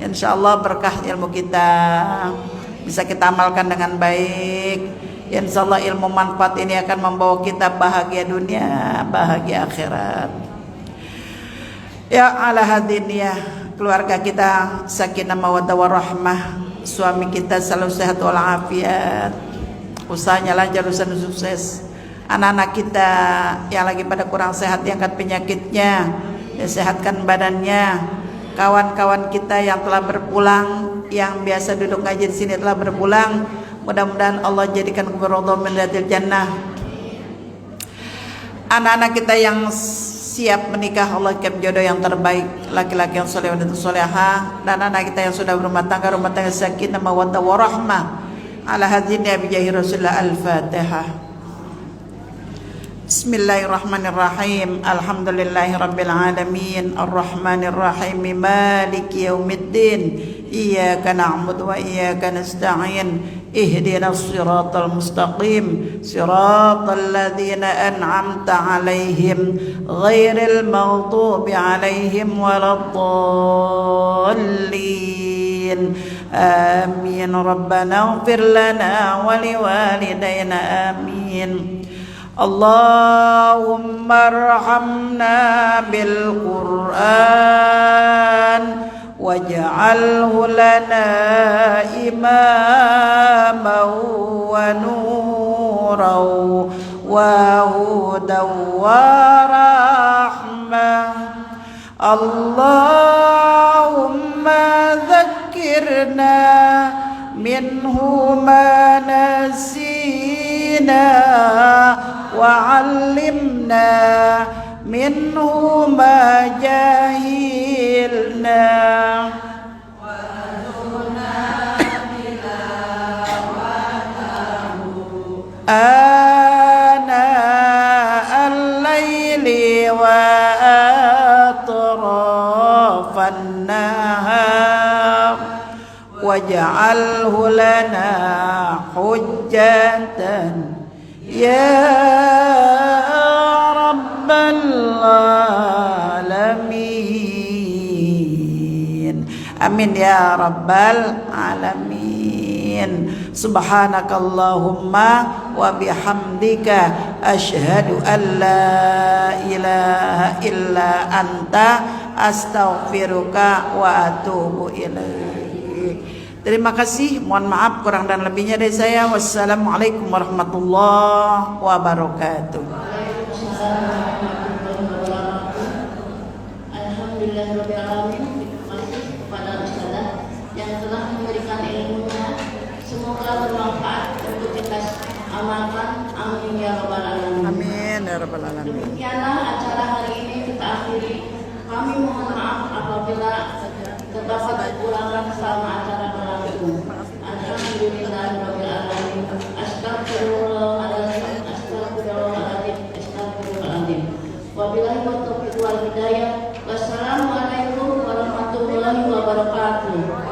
Insyaallah berkah ilmu kita bisa kita amalkan dengan baik. Insyaallah ilmu manfaat ini akan membawa kita bahagia dunia, bahagia akhirat. Ya ala hadin ya, keluarga kita sakinah mawaddah warahmah, suami kita selalu sehat walafiat, usahanya lancar, usaha sukses. Anak-anak kita yang lagi pada kurang sehat diangkat penyakitnya, disehatkan badannya. Kawan-kawan kita yang telah berpulang, yang biasa duduk ngaji di sini telah berpulang, mudah-mudahan Allah jadikan keberadaan mendatil jannah. Anak-anak kita yang siap menikah, Allah kirim jodoh yang terbaik, laki-laki yang soleh dan solehah. Dan anak kita yang sudah berumah tangga sakinah mawaddah warahmah. Ala hadzin ya bijahi Rasulullah. Al-Fatihah. Bismillahirrahmanirrahim. Alhamdulillahirabbil alamin. Arrahmanir rahim. Maliki yaumiddin. Iyyaka na'budu wa iyyaka nasta'in. Ihdinas siratal mustaqim. Siratal ladzina an'amta 'alaihim ghairil maghdubi 'alaihim waladdallin. Amin. Rabbana ighfir lana wa liwalidayna. Amin. Allahumma arhamna bil Qur'an waj'alhu lana imaman wa nuran wa hudan wa rahmah. Allahumma dhakkirna minhu ma nasina wa'allimna minhu ma jahilna. Ana al-layli wa atrafan nahar waj'alhu lana hujjatan ya rabbal alamin. Amin ya rabbal alamin. Subhanakallahumma wa bihamdika asyhadu an la ilaha illa anta astaghfiruka wa atubu ilaik. Terima kasih, mohon maaf kurang dan lebihnya dari saya. Wassalamualaikum warahmatullahi wabarakatuh. Alhamdulillahirabbil alamin. Terima kasih kepada ustazah yang telah memberikan ilmunya. Semoga bermanfaat untuk kita amalkan. Amin ya rabbal alamin. Amin ya rabbal alamin. Demikianlah acara hari ini kita akhiri. Kami mohon maaf apabila terdapat kekurangan selama acara berlangsung. Alhamdulillahirabbil alamin. Astagfirullahaladzim. Astagfirullahaladzim. Astagfirullahaladzim. Wabillahi taufiq wal hidayah. Wassalamualaikum warahmatullahi wabarakatuh.